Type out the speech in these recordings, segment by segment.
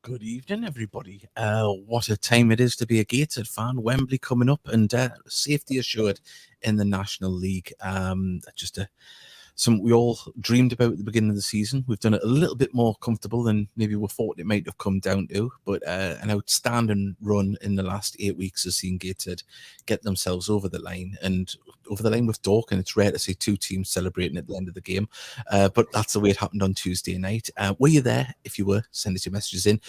Good evening, everybody. What a time it is to be a Gateshead fan. Wembley coming up and safety assured in the National League. Something we all dreamed about at the beginning of the season. We've done it a little bit more comfortable than maybe we thought it might have come down to, but an outstanding run in the last 8 weeks has seen Gateshead get themselves over the line, and over the line with Dorking. It's rare to see two teams celebrating at the end of the game, but that's the way it happened on Tuesday night. Were you there? If you were, send us your messages in.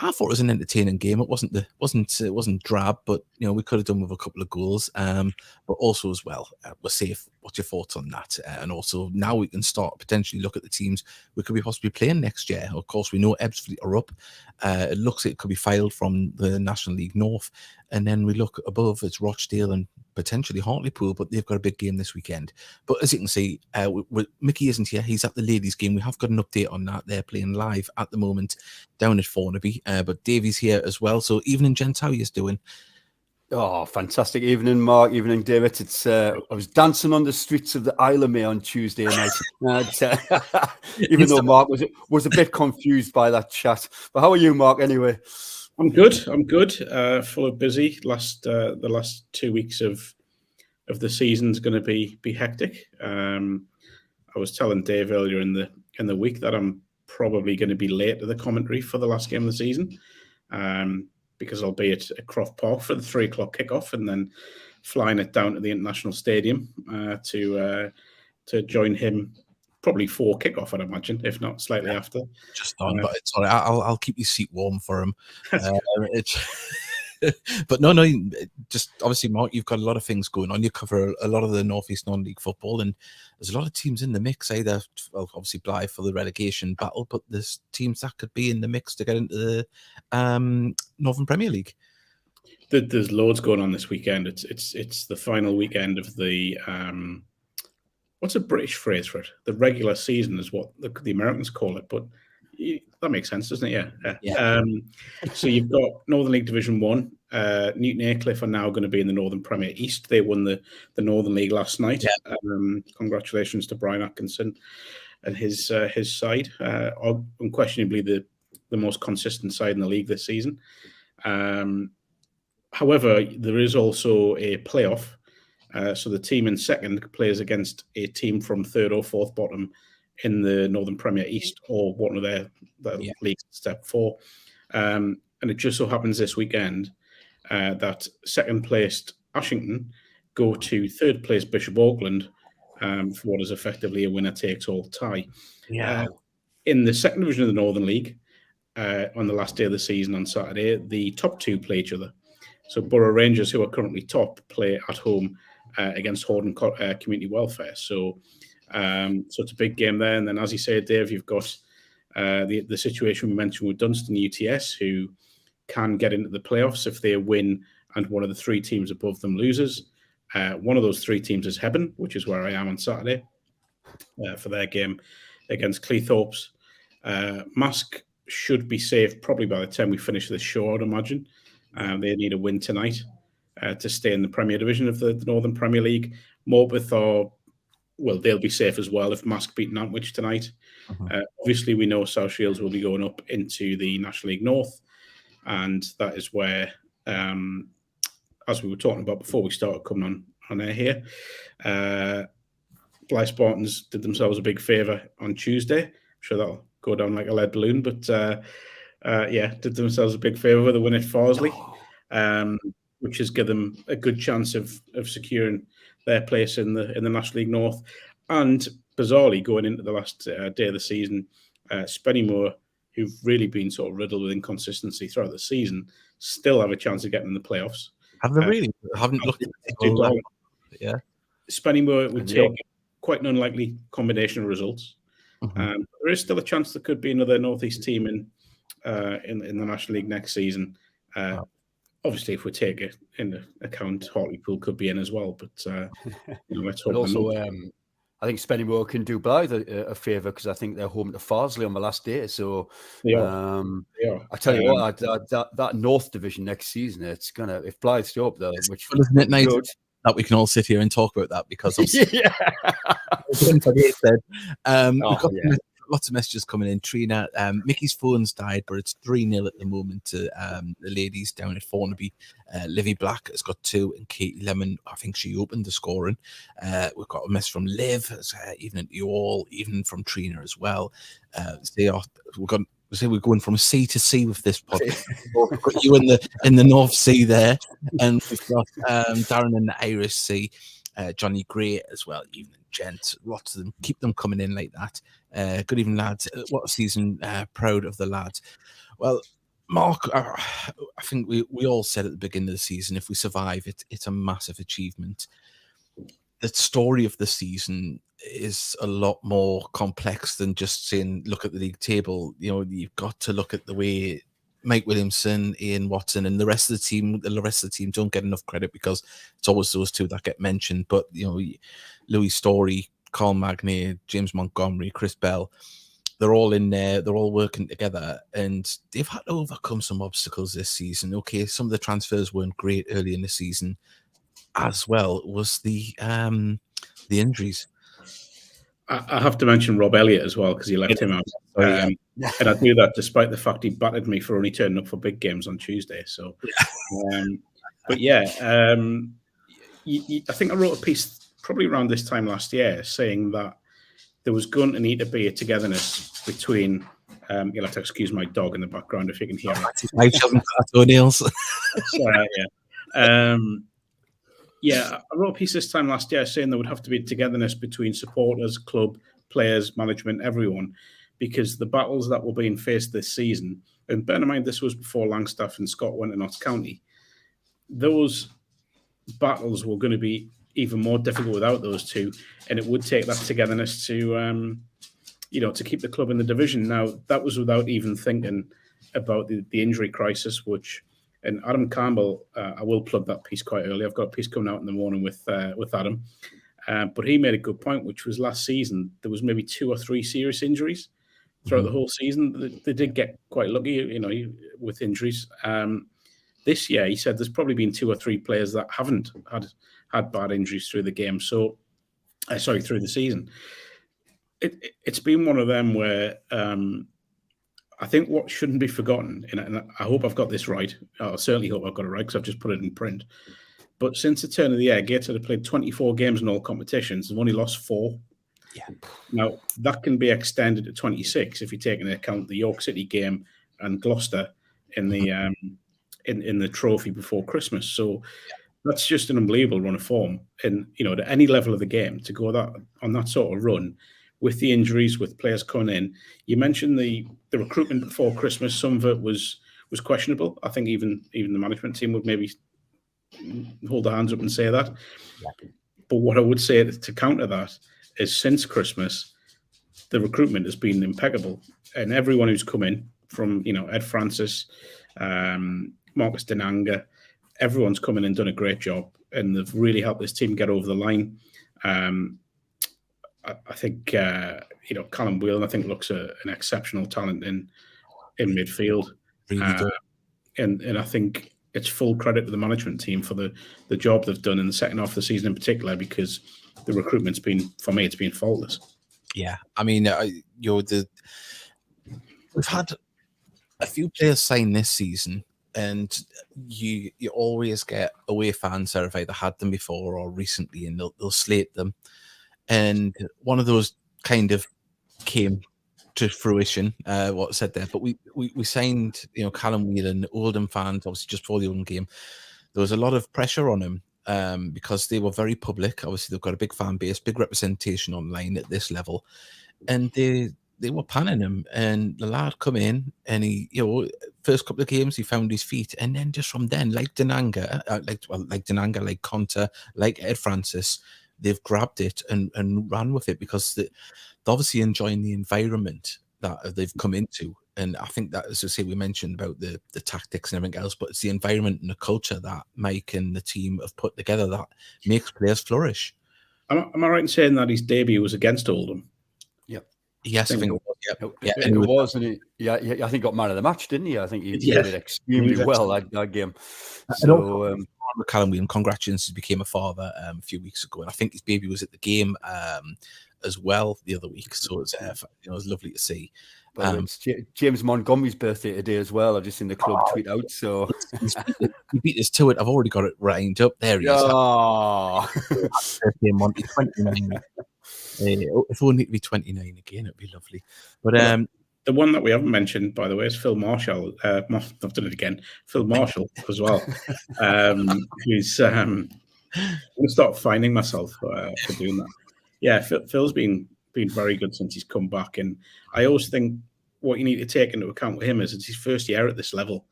I thought it was an entertaining game. It wasn't drab, but we could have done with a couple of goals. But also as well, we're safe. What's your thoughts on that? And also now we can start potentially look at the teams we could be possibly playing next year. Of course, we know Ebbsfleet are up. It looks like it could be filed from the National League North, and then we look above. It's Rochdale and potentially Hartlepool, but they've got a big game this weekend. But as you can see, Mickey isn't here. He's at the ladies' game. We have got an update on that. They're playing live at the moment down at Thornaby. But Davey's here as well. So evening, gents. How are you doing? Oh, fantastic evening, Mark. Evening, David. It's I was dancing on the streets of the Isle of May on Tuesday night. Even though Mark was a bit confused by that chat. But how are you, Mark? Anyway, I'm good. Full of busy. The last 2 weeks of the season's going to be hectic. I was telling Dave earlier in the week that I'm probably going to be late to the commentary for the last game of the season. Because I'll be at Croft Park for the 3 o'clock kickoff, and then flying it down to the International Stadium to join him probably 4 kickoff, I'd imagine, if not slightly after. Just on, but it's all right. I'll keep your seat warm for him. But no, just obviously, Mark, you've got a lot of things going on. You cover a lot of the North East Non-League football, and there's a lot of teams in the mix. Either, well, obviously Blythe for the relegation battle, but there's teams that could be in the mix to get into the Northern Premier League. There's loads going on this weekend. It's the final weekend of the what's a British phrase for it? The regular season is what the Americans call it, but that makes sense, doesn't it? Yeah. So you've got Northern League Division 1. Newton Aycliffe are now going to be in the Northern Premier East. They won the Northern League last night. Yeah. Congratulations to Brian Atkinson and his side. Unquestionably the most consistent side in the league this season. However, there is also a playoff. So the team in second plays against a team from third or fourth bottom in the Northern Premier East, or one of their leagues step 4. And it just so happens this weekend that second placed Ashington go to third place Bishop Auckland for what is effectively a winner takes all tie. Yeah. In the second division of the Northern League, on the last day of the season on Saturday, the top 2 play each other. So Borough Rangers, who are currently top, play at home against Horden Community Welfare. So it's a big game there. And then, as you said, Dave, you've got the situation we mentioned with Dunstan UTS, who can get into the playoffs if they win and one of the 3 teams above them loses. One of those 3 teams is Hebburn, which is where I am on Saturday for their game against Cleethorpes. Mask should be safe probably by the time we finish this show, I'd imagine. They need a win tonight to stay in the Premier Division of the Northern Premier League. Morpeth they'll be safe as well if Mask beat Nantwich tonight. Obviously, we know South Shields will be going up into the National League North, and that is where, as we were talking about before we started coming on air here, Blythe Spartans did themselves a big favour on Tuesday. I'm sure that'll go down like a lead balloon, but did themselves a big favour with a win at Farsley, which has given them a good chance of securing their place in the National League North. And bizarrely, going into the last day of the season, Spennymoor, who've really been sort of riddled with inconsistency throughout the season, still have a chance of getting in the playoffs. Have they really? I haven't looked at it. Yeah. Spennymoor would take quite an unlikely combination of results. There is still a chance there could be another North East team in the National League next season. Obviously, if we take it into account, Hartlepool could be in as well. But let's hope. But also, I think Spennymoor can do Blythe a favour, because I think they're home to Farsley on the last day. So they are. I tell you what, that North Division next season, it's gonna, if Blythe's still up there, which isn't it nice that we can all sit here and talk about that, because yeah. lots of messages coming in. Trina, Mickey's phone's died, but it's 3-0 at the moment to the ladies down at Thornaby. Livy Black has got 2, and Katie Lemon, I think she opened the scoring. We've got a message from Liv, evening to you all, even from Trina as well. We're going from sea to sea with this podcast. We've got you in the North Sea there, and we've got Darren in the Irish Sea, Johnny Gray as well. Evening, gents. Lots of them. Keep them coming in like that. Good evening, lads. What a season. Proud of the lads. Well, Mark, I think we all said at the beginning of the season, if we survive, it's a massive achievement. The story of the season is a lot more complex than just saying, look at the league table. You know, you've got to look at the way Mike Williamson, Ian Watson, and the rest of the team don't get enough credit because it's always those two that get mentioned. But, you know, Louis Story, Carl Magny, James Montgomery, Chris Bell, they're all in there. They're all working together, and they've had to overcome some obstacles this season. Okay, some of the transfers weren't great early in the season, as well was the injuries. I have to mention Rob Elliott as well, because he left him out. And I do that despite the fact he battered me for only turning up for big games on Tuesday. So, but yeah, I think I wrote a piece probably around this time last year saying that there was going to need to be a togetherness between. You'll have to excuse my dog in the background if you can hear it. Yeah, I wrote a piece this time last year saying there would have to be togetherness between supporters, club, players, management, everyone, because the battles that were being faced this season, and bear in mind this was before Langstaff and Scott went to Notts County, those battles were going to be even more difficult without those two, and it would take that togetherness to, to keep the club in the division. Now, that was without even thinking about the injury crisis, which... And Adam Campbell, I will plug that piece quite early. I've got a piece coming out in the morning with Adam. But he made a good point, which was last season, there was maybe 2 or 3 serious injuries throughout the whole season. They did get quite lucky, with injuries. This year, he said there's probably been 2 or 3 players that haven't had bad injuries through the game. So, through the season. It's been one of them where... I think what shouldn't be forgotten, and I hope I've got this right, I certainly hope I've got it right because I've just put it in print, but since the turn of the year, Gateshead have played 24 games in all competitions and only lost 4. Yeah. Now, that can be extended to 26 if you take into account the York City game and Gloucester in the in the trophy before Christmas. So that's just an unbelievable run of form. And, at any level of the game, to go on that sort of run, with the injuries, with players coming in. You mentioned the recruitment before Christmas. Some of it was questionable. I think even the management team would maybe hold their hands up and say that. Yeah. But what I would say to counter that is since Christmas, the recruitment has been impeccable. And everyone who's come in from, Ed Francis, Marcus Denanga, everyone's come in and done a great job. And they've really helped this team get over the line. I think Callum Whelan, I think, looks an exceptional talent in midfield, really and I think it's full credit to the management team for the job they've done in the second half of the season in particular, because the recruitment's been, for me, it's been faultless. Yeah, I mean, we've had a few players sign this season, and you always get away fans that have either had them before or recently, and they'll slate them. And one of those kind of came to fruition, what I said there. But we signed, Callum Whelan, Oldham fans, obviously just before the Oldham game. There was a lot of pressure on him because they were very public. Obviously, they've got a big fan base, big representation online at this level. And they were panning him. And the lad come in and he, first couple of games, he found his feet. And then just from then, like Denanga, like Conter, like Ed Francis, they've grabbed it and ran with it because they're obviously enjoying the environment that they've come into. And I think that, as I say, we mentioned about the tactics and everything else, but it's the environment and the culture that Mike and the team have put together that makes players flourish. Am I right in saying that his debut was against Oldham? Yep. Yes, I think it was. Yeah, it was. And I think he got man of the match, didn't he? I think he did extremely well that game. So, Callum Whelan, congratulations, he became a father a few weeks ago, and I think his baby was at the game as well the other week. So it's it was lovely to see. It's James Montgomery's birthday today as well. I've just seen the club tweet out. So he beat us to it. I've already got it lined up. There he is. Happy birthday, Monty, 29. If only it'd be 29 again, it'd be lovely. But the one that we haven't mentioned, by the way, is Phil Marshall. I've done it again. Phil Marshall as well. Who's I'm gonna start finding myself for doing that. Yeah, Phil's been very good since he's come back, and I always think what you need to take into account with him is it's his first year at this level.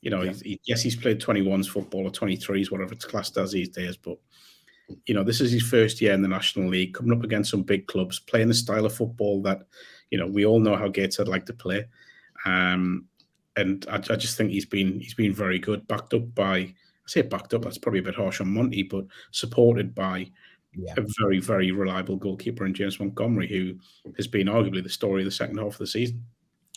You know, he's played 21s football or 23s, whatever it's classed as these days, but you know, this is his first year in the National League, coming up against some big clubs, playing the style of football that, you know, we all know how Gateshead like to play. And I just think he's been very good, backed up by, that's probably a bit harsh on Monty, but supported by a very, very reliable goalkeeper in James Montgomery, who has been arguably the story of the second half of the season.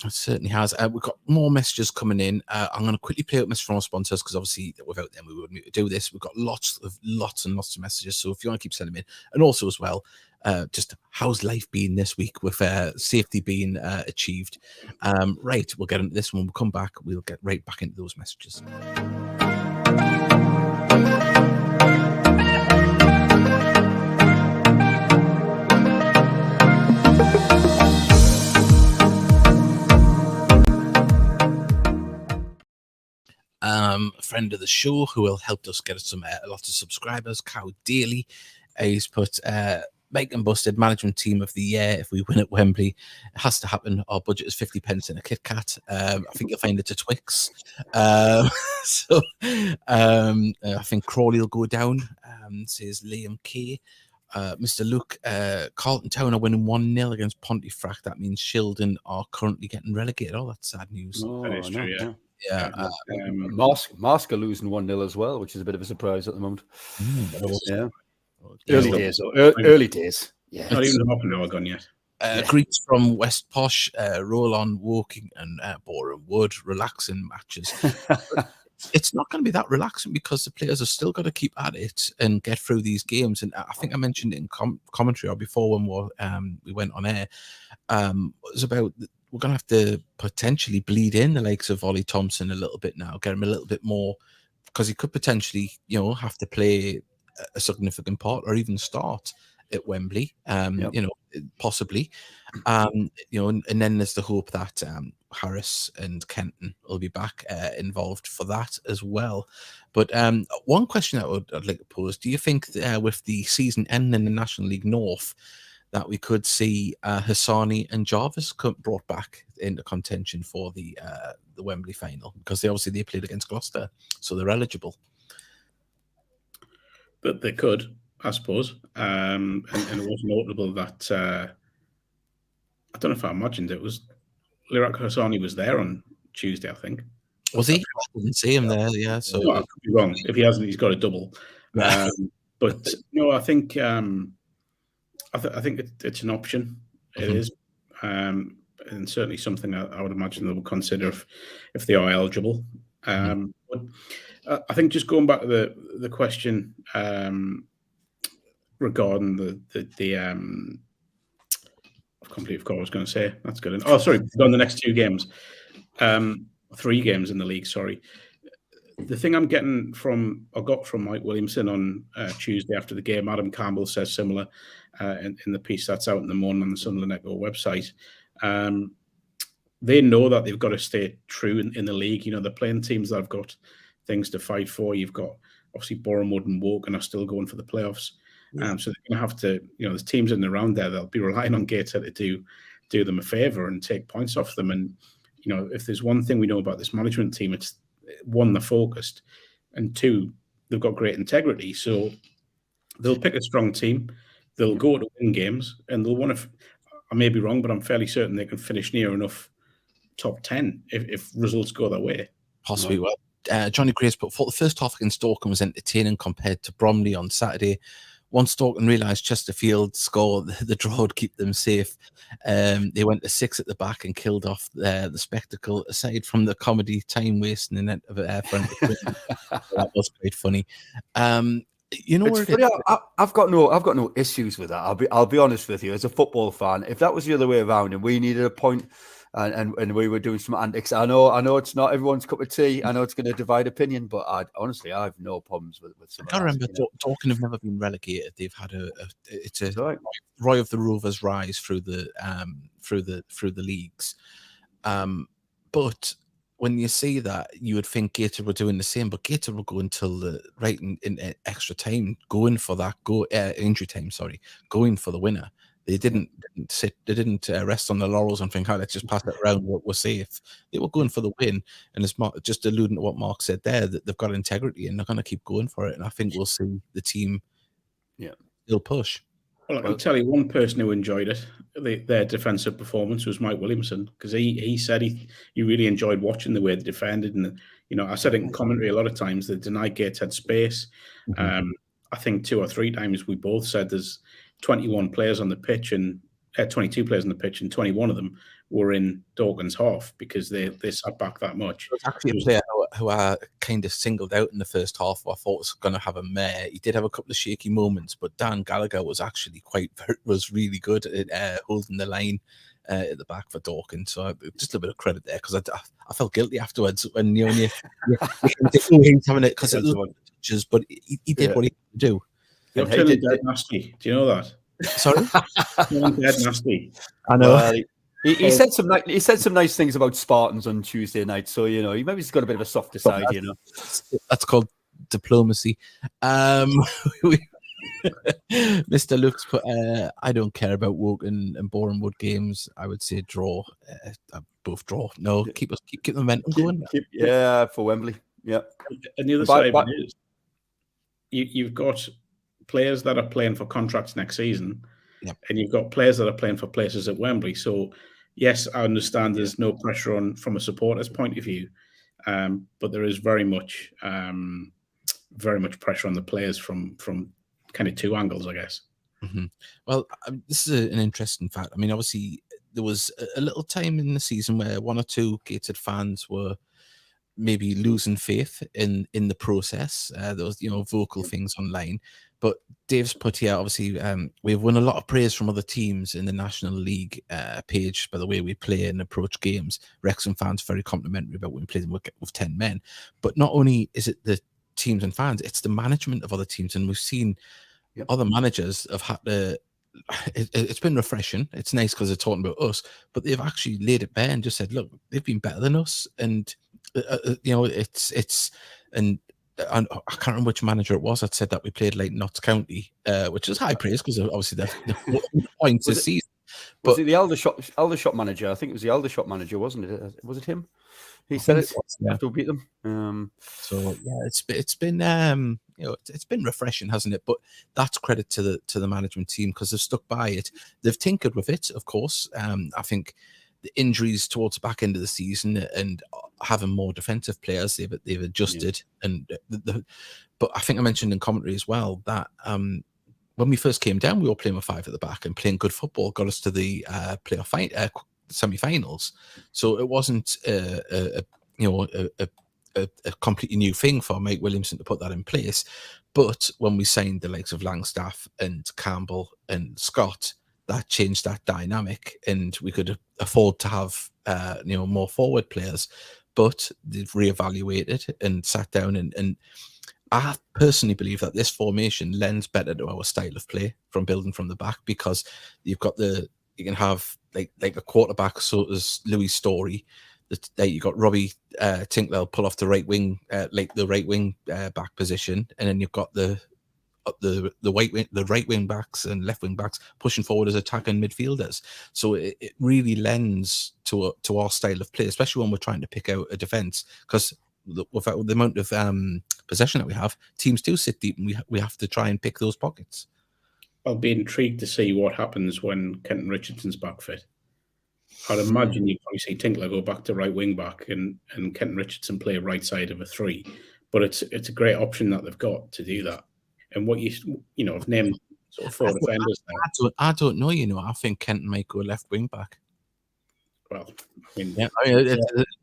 It certainly has. We've got more messages coming in. I'm going to quickly play out messages from our sponsors because obviously without them we wouldn't do this. We've got lots and lots of messages. So if you want to keep sending them in, and also as well, just how's life been this week with safety being achieved? Right, we'll get into this when we come back. We'll get right back into those messages. A friend of the show who will help us get some a lot of subscribers, Cow Daily, he's put Make and Busted management team of the year if we win at Wembley. It has to happen. Our budget is 50 pence in a Kit Kat. I think you'll find it at Twix. I think Crawley will go down, says Liam K. Mr. Luke, Carlton Town are winning 1-0 against Pontefract. That means Shildon are currently getting relegated. Oh, that's sad news. That is true, yeah. Yeah, Marsk are losing 1-0 as well, which is a bit of a surprise at the moment. Early days. Yeah, not even half an hour gone yet. Greets from West Posh, roll on, walking, and Boreham Wood, relaxing matches. It's not going to be that relaxing because the players have still got to keep at it and get through these games. And I think I mentioned it in commentary or before when we went on air. It was about we're going to have to potentially bleed in the likes of Ollie Thompson a little bit now, get him a little bit more, because he could potentially, have to play a significant part or even start at Wembley, possibly. And then there's the hope that Harris and Kenton will be back involved for that as well. But one question I'd like to pose, do you think with the season ending in the National League North, that we could see Hassani and Jarvis brought back into contention for the Wembley final? Because they played against Gloucester, so they're eligible. But they could, I suppose. And it was notable that I don't know if I imagined it was Lirak Hassani was there on Tuesday, I think. Was he? I didn't see him there, yeah. So no, I could be wrong. If he hasn't, he's got a double. But no, I think I think it's an option. It is, and certainly something I would imagine they will consider if they are eligible. But I think just going back to the question regarding the I've completely forgot what I was going to say. That's good. Oh, sorry, on the next 2 games, 3 games in the league. Sorry. The thing I got from Mike Williamson on Tuesday after the game, Adam Campbell says similar in the piece that's out in the morning on the Sunderland Echo website. They know that they've got to stay true in the league. They're playing teams that have got things to fight for. You've got obviously Boreham Wood and Woking are still going for the playoffs. So they're going to have to, there's teams in and around there that'll be relying on Gateshead to do them a favour and take points off them. And, if there's one thing we know about this management team, it's 1, they're focused, and 2, they've got great integrity. So they'll pick a strong team, they'll go to win games, and they'll want to, I may be wrong, but I'm fairly certain they can finish near enough top 10 if results go their way. Possibly. Well, Johnny Grace put the first half against Dorking was entertaining compared to Bromley on Saturday. Once Dorking realised Chesterfield scored, the draw would keep them safe. They went to 6 at the back and killed off the spectacle. Aside from the comedy, time wasting, and that was quite funny. You know It's where it funny. is? I've got no issues with that. I'll be honest with you. As a football fan, if that was the other way around and we needed a point and we were doing some antics, I know it's not everyone's cup of tea. I know it's going to divide opinion, but honestly, I have no problems with some I of gotta that. remember, Dorking have never been relegated. They've had it's a Right. Roy of the Rovers rise through the leagues. But when you see that, you would think Gator were doing the same, but Gator were going till the right in extra time, going for that injury time. Sorry, going for the winner. They didn't sit. They didn't rest on the laurels and think, "Oh, let's just pass it around. We're safe." They were going for the win, and it's just alluding to what Mark said there, that they've got integrity and they're going to keep going for it. And I think we'll see the team, still push. Well, I can tell you one person who enjoyed it, their defensive performance, was Mike Williamson, because he said he really enjoyed watching the way they defended. And, I said it in commentary a lot of times, they denied Gateshead space. Mm-hmm. I think 2 or 3 times we both said there's 21 players on the pitch and 22 players on the pitch, and 21 of them were in Dorking's half because they sat back that much. There's actually a player who I kind of singled out in the first half who I thought was going to have a mare. He did have a couple of shaky moments, but Dan Gallagher was actually was really good at holding the line at the back for Dorking. So just a bit of credit there, because I felt guilty afterwards when you he's having it because it was touches, but he did what he had to do. You're turning dead nasty. Do you know that? Sorry? Turning dead nasty. I know. Well, he said some nice things about Spartans on Tuesday night, so he maybe he's got a bit of a softer side. That's called diplomacy. Mr. Luke's put, I don't care about Woking and Bournemouth games. I would say draw. Both draw. No, keep the momentum going. For Wembley. Yeah. And the other side of it is you've got players that are playing for contracts next season, and you've got players that are playing for places at Wembley. So, yes, I understand there's no pressure on from a supporter's point of view, but there is very much pressure on the players from kind of 2 angles, I guess. Mm-hmm. Well, this is an interesting fact. I mean, obviously, there was a little time in the season where 1 or 2 Gated fans were maybe losing faith in the process. There was, vocal things online. But Dave's put here, obviously, we've won a lot of praise from other teams in the National League page by the way we play and approach games. Wrexham fans very complimentary about when we play them with 10 men. But not only is it the teams and fans, it's the management of other teams. And we've seen other managers have had to... It's been refreshing. It's nice because they're talking about us, but they've actually laid it bare and just said, look, they've been better than us. And, I can't remember which manager it was that said that we played like Notts County, which is high praise because obviously the points this season. Was it the Aldershot manager? I think it was the Aldershot manager, wasn't it? Was it him? He said it after we beat them. So yeah, it's been it's been refreshing, hasn't it? But that's credit to the management team because they've stuck by it. They've tinkered with it, of course. I think the injuries towards the back end of the season and having more defensive players, they've adjusted. And but I think I mentioned in commentary as well that when we first came down, we were playing with 5 at the back and playing good football got us to the playoff semi-finals. So it wasn't a completely new thing for Mike Williamson to put that in place. But when we signed the likes of Langstaff and Campbell and Scott, that changed that dynamic, and we could afford to have more forward players. But they've reevaluated and sat down, and I personally believe that this formation lends better to our style of play from building from the back, because you can have like a quarterback sort of Louis Story. That you got Robbie Tinkler pull off the right wing, back position, and then you've got the right wing backs and left wing backs pushing forward as attacking midfielders. So it really lends to our style of play, especially when we're trying to pick out a defense, because with the amount of possession that we have, teams do sit deep, and we have to try and pick those pockets. I'll be intrigued to see what happens when Kenton Richardson's back fit. I'd imagine you'd probably see Tinkler go back to right wing back and Kenton Richardson play right side of a 3. But it's a great option that they've got to do that. And what I've named sort of 4 defenders there. I don't know. I think Kenton might go left wing back. well, I mean, Yeah,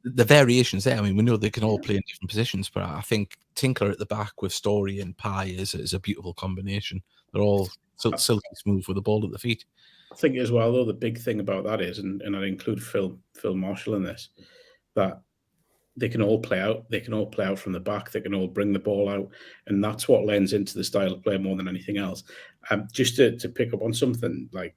the variations there. I mean, we know they can all play in different positions, but I think Tinkler at the back with Story and Pye is a beautiful combination. They're all silky smooth with the ball at the feet. I think as well, though, the big thing about that is, and I include Phil Marshall in this, that they can all play out. They can all play out from the back. They can all bring the ball out, and that's what lends into the style of play more than anything else. Just to pick up on something, like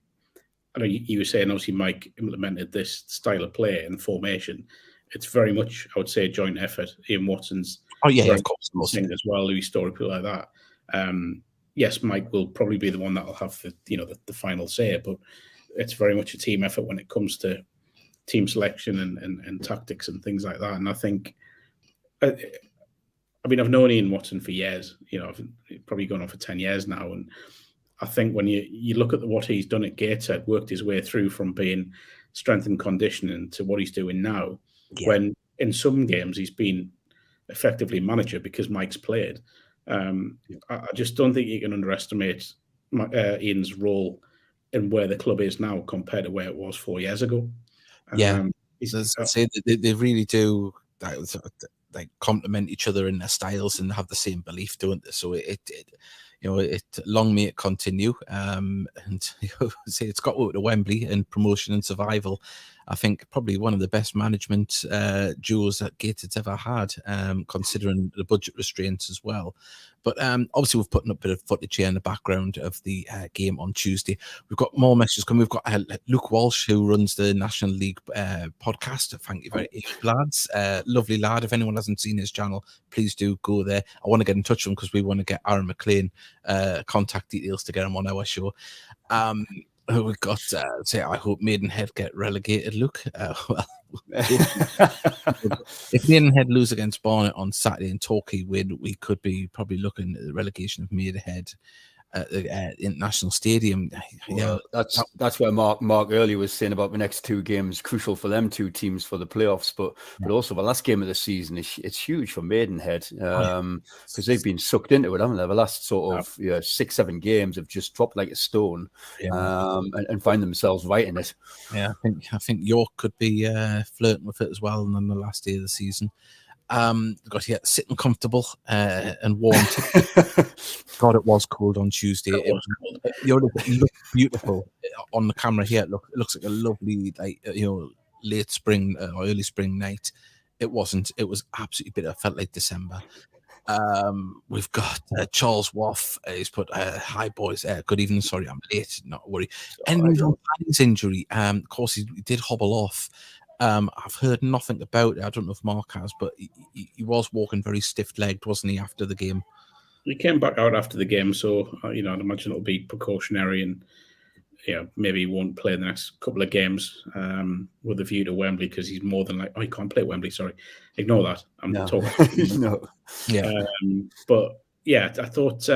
I know you were saying, obviously Mike implemented this style of play and formation. It's very much, I would say, a joint effort. Ian Watson's, of course, as well. Louis Story, people like that. Yes, Mike will probably be the one that will have the final say, but it's very much a team effort when it comes to team selection and tactics and things like that. And I think, I mean, I've known Ian Watson for years. I've probably gone on for 10 years now, and I think when you look at what he's done at Gateshead, worked his way through from being strength and conditioning to what he's doing now, when in some games he's been effectively manager because Mike's played. I just don't think you can underestimate Ian's role in where the club is now compared to where it was 4 years ago. Say they really do like complement each other in their styles and have the same belief, don't they? So it long may it continue. And say it's got to Wembley and promotion and survival. I think probably one of the best management duos that Gateshead's ever had, considering the budget restraints as well. But obviously we've put up a bit of footage here in the background of the game on Tuesday. We've got more messages coming. We've got Luke Walsh, who runs the National League podcast. Thank you very much, lads. Lovely lad. If anyone hasn't seen his channel, please do go there. I want to get in touch with him because we want to get Aaron McLean contact details to get him on our show. We've got, I hope Maidenhead get relegated, Luke. If Maidenhead lose against Barnet on Saturday and Torquay win, we could be probably looking at the relegation of Maidenhead at the International Stadium. Well, that's where Mark earlier was saying about the next two games, crucial for them two teams for the playoffs, but also the last game of the season it's huge for Maidenhead because they've been sucked into it, haven't they? The last sort of 6-7 games have just dropped like a stone and find themselves right in it. Yeah, I think York could be flirting with it as well, and on the last day of the season. Got here sitting comfortable and warm. God, it was cold on Tuesday. It looked beautiful on the camera here. It looks like a lovely, late spring or early spring night. It wasn't. It was absolutely bitter. It felt like December. We've got Charles Waff. He's put, hi boys. Good evening. Sorry, I'm late. Not worry. And his injury. Of course, he did hobble off. I've heard nothing about it. I don't know if Mark has, but he was walking very stiff-legged, wasn't he, after the game? He came back out after the game, so I'd imagine it'll be precautionary, and maybe he won't play the next couple of games with a view to Wembley because he's more than he can't play at Wembley. Sorry, ignore that. I'm talking. No. Yeah, but yeah, I thought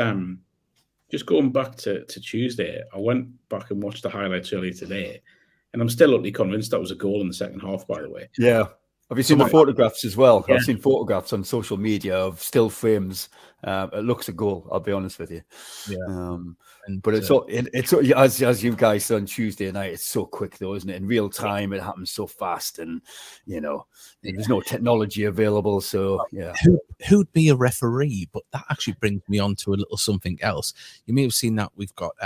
just going back to Tuesday, I went back and watched the highlights earlier today. And I'm still utterly convinced that was a goal in the second half, by the way. Yeah. Have you seen the photographs as well? Yeah. I've seen photographs on social media of still frames. It looks a goal, I'll be honest with you. Yeah. But it's as you guys said on Tuesday night, it's so quick though, isn't it? In real time, it happens so fast, and there's no technology available. So who'd be a referee? But that actually brings me on to a little something else. You may have seen that we've got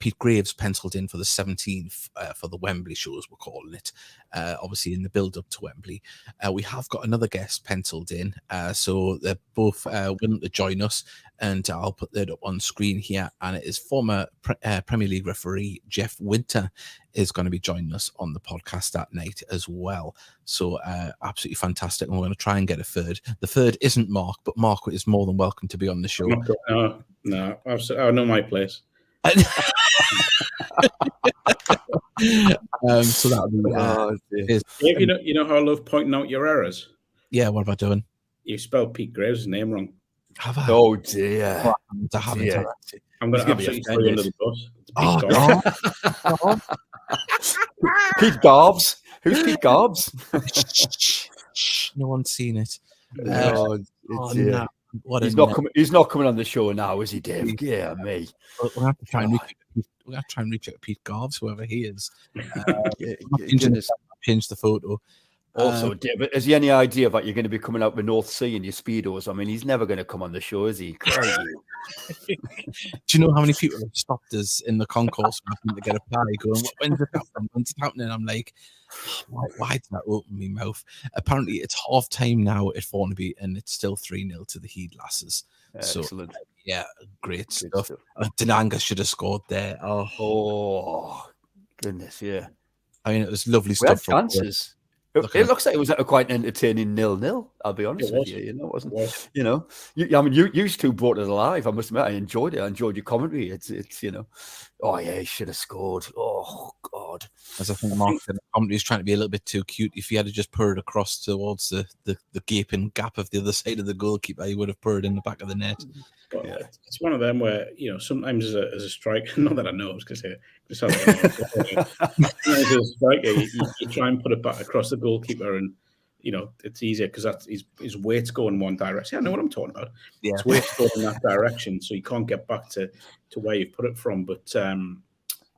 Pete Graves penciled in for the 17th for the Wembley show, as we're calling it. Obviously in the build up to Wembley, we have got another guest penciled in. So they're both willing to join us, and I'll put that up on screen here. And it is former Premier League referee Jeff Winter is going to be joining us on the podcast that night as well. So absolutely fantastic. And we're going to try and get a third. The third isn't Mark, but Mark is more than welcome to be on the show. No, I know my place. So that'll be Dave, you know how I love pointing out your errors? Yeah, what am I doing? You spelled Pete Graves' name wrong. Have I? Oh dear. I'm going to absolutely throw you under the bus. Pete Garbs. Who's Pete Garbs? No one's seen it. No. He's not coming on the show now, is he, Dave? Yeah, me. We'll have to try and reach out to Pete Garbs, whoever he is. change the photo. Also, David, has he any idea that you're going to be coming out with North Sea in your Speedos? I mean, he's never going to come on the show, is he? Crikey. Do you know how many people have stopped us in the concourse to get a pie going, when's it happening? When's it happening? I'm like, why did that open my mouth? Apparently, it's half time now at Thornaby, and it's still 3-0 to the Heed Lasses. Excellent. So, yeah, great stuff. Denanga should have scored there. Oh, goodness, yeah. I mean, it was lovely We had stuff. chances. It looks like it was a quite entertaining 0-0. I'll be honest with you. You know, it wasn't. I mean, you two brought it alive. I must admit, I enjoyed it. I enjoyed your commentary. It's oh yeah, he should have scored. Oh God. As I think Mark said, the commentary is trying to be a little bit too cute. If he had just put it across towards the gaping gap of the other side of the goalkeeper, he would have put it in the back of the net. But it's one of them where sometimes as a striker, not that I know, because as a striker, you try and put it back across the goalkeeper, and it's easier because that's his weight's going one direction. I know what I'm talking about. Yeah. His weight's going in that direction, so you can't get back to where you put it from. But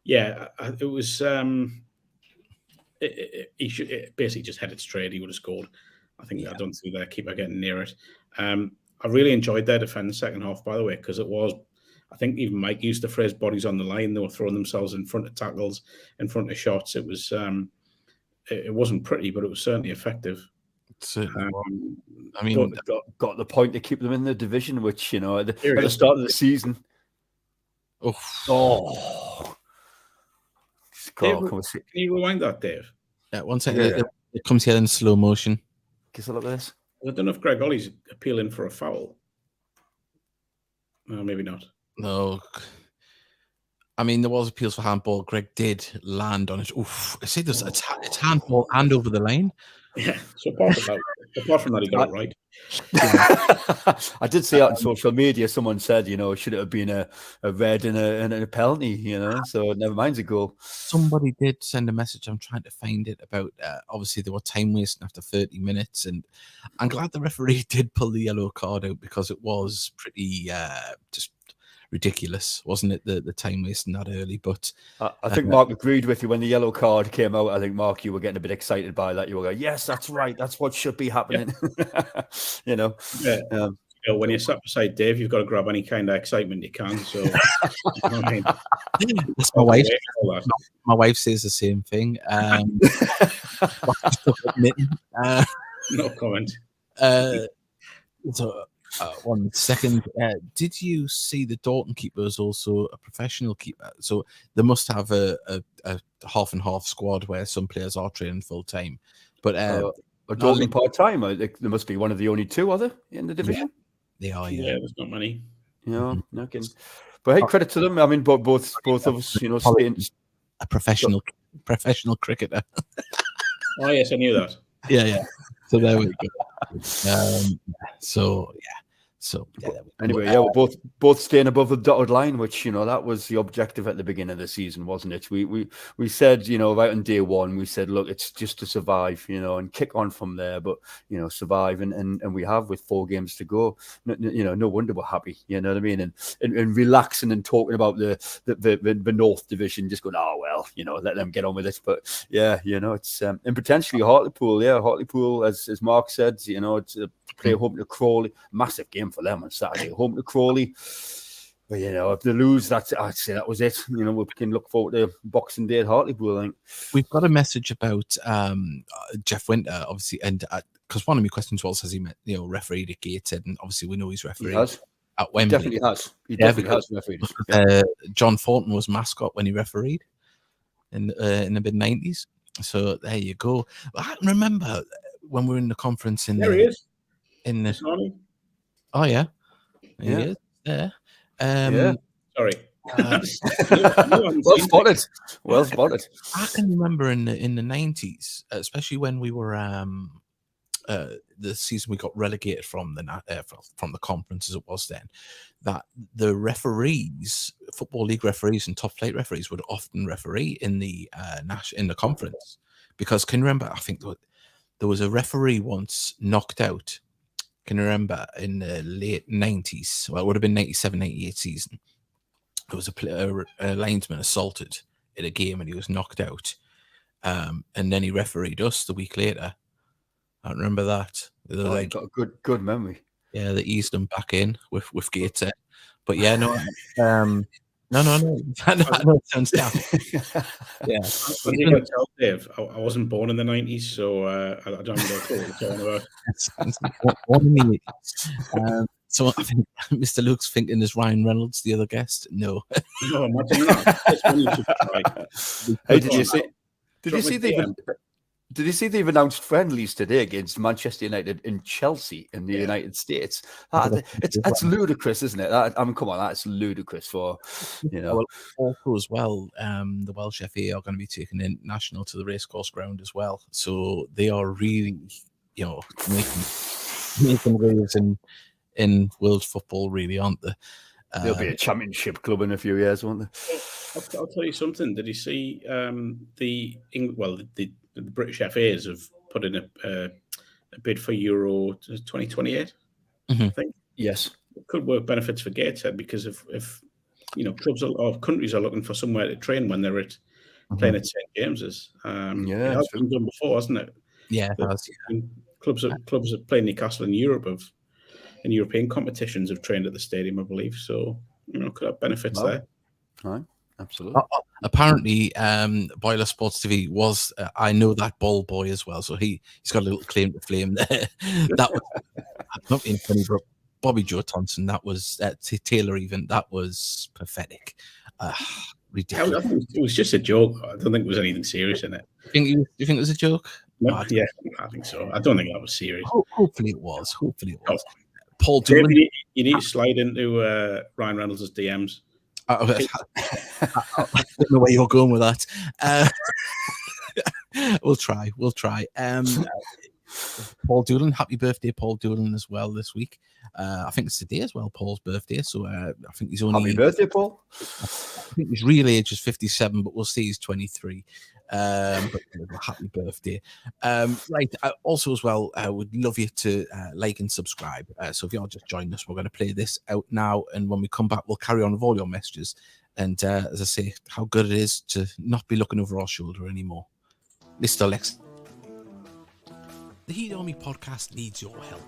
it was. It basically just headed straight. He would have scored. I think I don't see their keeper getting near it. I really enjoyed their defence second half, by the way, because it was. I think even Mike used the phrase "bodies on the line." They were throwing themselves in front of tackles, in front of shots. It was. It wasn't pretty, but it was certainly effective. I mean, got the point to keep them in the division, which at the start of the season. Dave, can you rewind that, Dave? Yeah, one second. It comes here in slow motion. Guess a look at this. I don't know if Greg Ollie's appealing for a foul. No, maybe not. No. I mean, there was appeals for handball. Greg did land on it. Oof. I say there's it's handball and over the line. Yeah. So apart from that, he got it right. I did see out on social media. Someone said, should it have been a red and a penalty? So never mind the goal. Somebody did send a message. I'm trying to find it about. Obviously, they were time wasting after 30 minutes, and I'm glad the referee did pull the yellow card out because it was pretty just ridiculous, wasn't it? The time wasting that early, but I think Mark agreed with you when the yellow card came out. I think Mark, you were getting a bit excited by that. You were going, "Yes, that's right. That's what should be happening." Yeah. When you're sat beside Dave, you've got to grab any kind of excitement you can. So, that's my wife. My wife says the same thing. No comment. So. 1 second. Did you see the Dorking keeper is also a professional keeper? So they must have a half and half squad where some players are training full time. But Dorking part time. I think there must be one of the only two, are there, in the division? Yeah, they are. Yeah, there's not many. No kidding. But hey, credit to them. I mean, both of us, staying a professional cricketer. Oh yes, I knew that. Yeah. So there we go. Anyway, we're both staying above the dotted line, which that was the objective at the beginning of the season, wasn't it? We said right on day one, we said, look, it's just to survive, and kick on from there, but survive, and we have with 4 games to go. No wonder we're happy. You know what I mean? And relaxing and talking about the North Division, just going, oh well, let them get on with it. But yeah, it's and potentially Hartlepool, Hartlepool, as Mark said, it's a play home to Crawley, massive game for them on Saturday, home to Crawley. But if they lose, I'd say that was it. We can look forward to Boxing Day at Hartlepool. I think we've got a message about Jeff Winter, obviously, and because one of my questions was, has he refereed at Gateshead, and obviously we know he's refereed at Wembley. He definitely has refereed. John Thornton was mascot when he refereed in the mid-90s. So there you go. I can remember when we were in the conference in there he is. In the oh yeah, he is there. Sorry. Well spotted. I can remember in the 90s, especially when we were the season we got relegated from the conference as it was then, that the referees, Football League referees and top flight referees would often referee in the conference, because can you remember? I think there was a referee once knocked out. Can you remember in the late 90s? Well, it would have been 97, 98 season. There was a linesman assaulted in a game and he was knocked out. and then he refereed us the week later. I remember that. I've got a good memory. Yeah, they eased him back in with Gateshead. But yeah, no, no. I know it sounds daft. Yeah. As you can tell, Dave, I wasn't born in the 90s, so I don't know what you're talking about. So I think Mr. Luke's thinking is Ryan Reynolds the other guest. No. No, imagine that. It's one you should try. Hey, did you see they've announced friendlies today against Manchester United and Chelsea in the United States? That's ludicrous, isn't it? Come on, that's ludicrous for, you know. Well, also as well, the Welsh FA are going to be taking international to the racecourse ground as well. So they are really, making waves in world football, really, aren't they? There'll be a championship club in a few years, won't there? I'll tell you something. Did you see the British FAs have put in a bid for Euro 2028? I think. Yes, it could work benefits for Gateshead, because if clubs or countries are looking for somewhere to train when they're playing at St James's. It has been done before, hasn't it? Yeah, it has. Clubs that play Newcastle in Europe in European competitions have trained at the stadium, I believe. So could have benefits there. Right. Absolutely. Apparently, Boiler Sports TV was, I know that ball boy as well, so he's got a little claim to flame there. That was not being funny, but Bobby Joe Thompson, that was Taylor even, that was pathetic. Ridiculous. I think it was just a joke. I don't think there was anything serious in it. Do you think it was a joke? No, yeah, I think so. I don't think that was serious. Hopefully it was. Oh. Paul Dave, Doolan. you need to slide into Ryan Reynolds' DMs. I don't know where you're going with that. We'll try. Paul Doolan, happy birthday, Paul Doolan, as well this week. I think it's today as well, Paul's birthday. So I think he's only. Happy birthday, Paul. I think his real age is 57, but we'll see he's 23. But happy birthday. Right. Also, as well, I would love you to like and subscribe. So if you're just joining us, we're going to play this out now. And when we come back, we'll carry on with all your messages. And as I say, how good it is to not be looking over our shoulder anymore. Mr. Lex. The Heat Army podcast needs your help.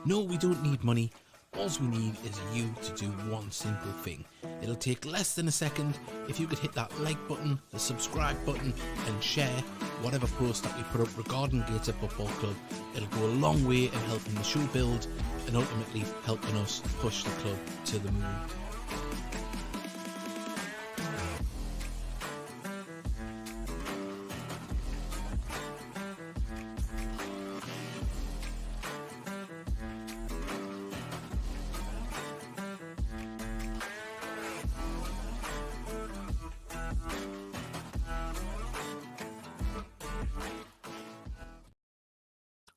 No, we don't need money. All we need is you to do one simple thing. It'll take less than a second. If you could hit that like button, the subscribe button, and share whatever post that we put up regarding Gateshead Football Club, it'll go a long way in helping the show build and ultimately helping us push the club to the moon.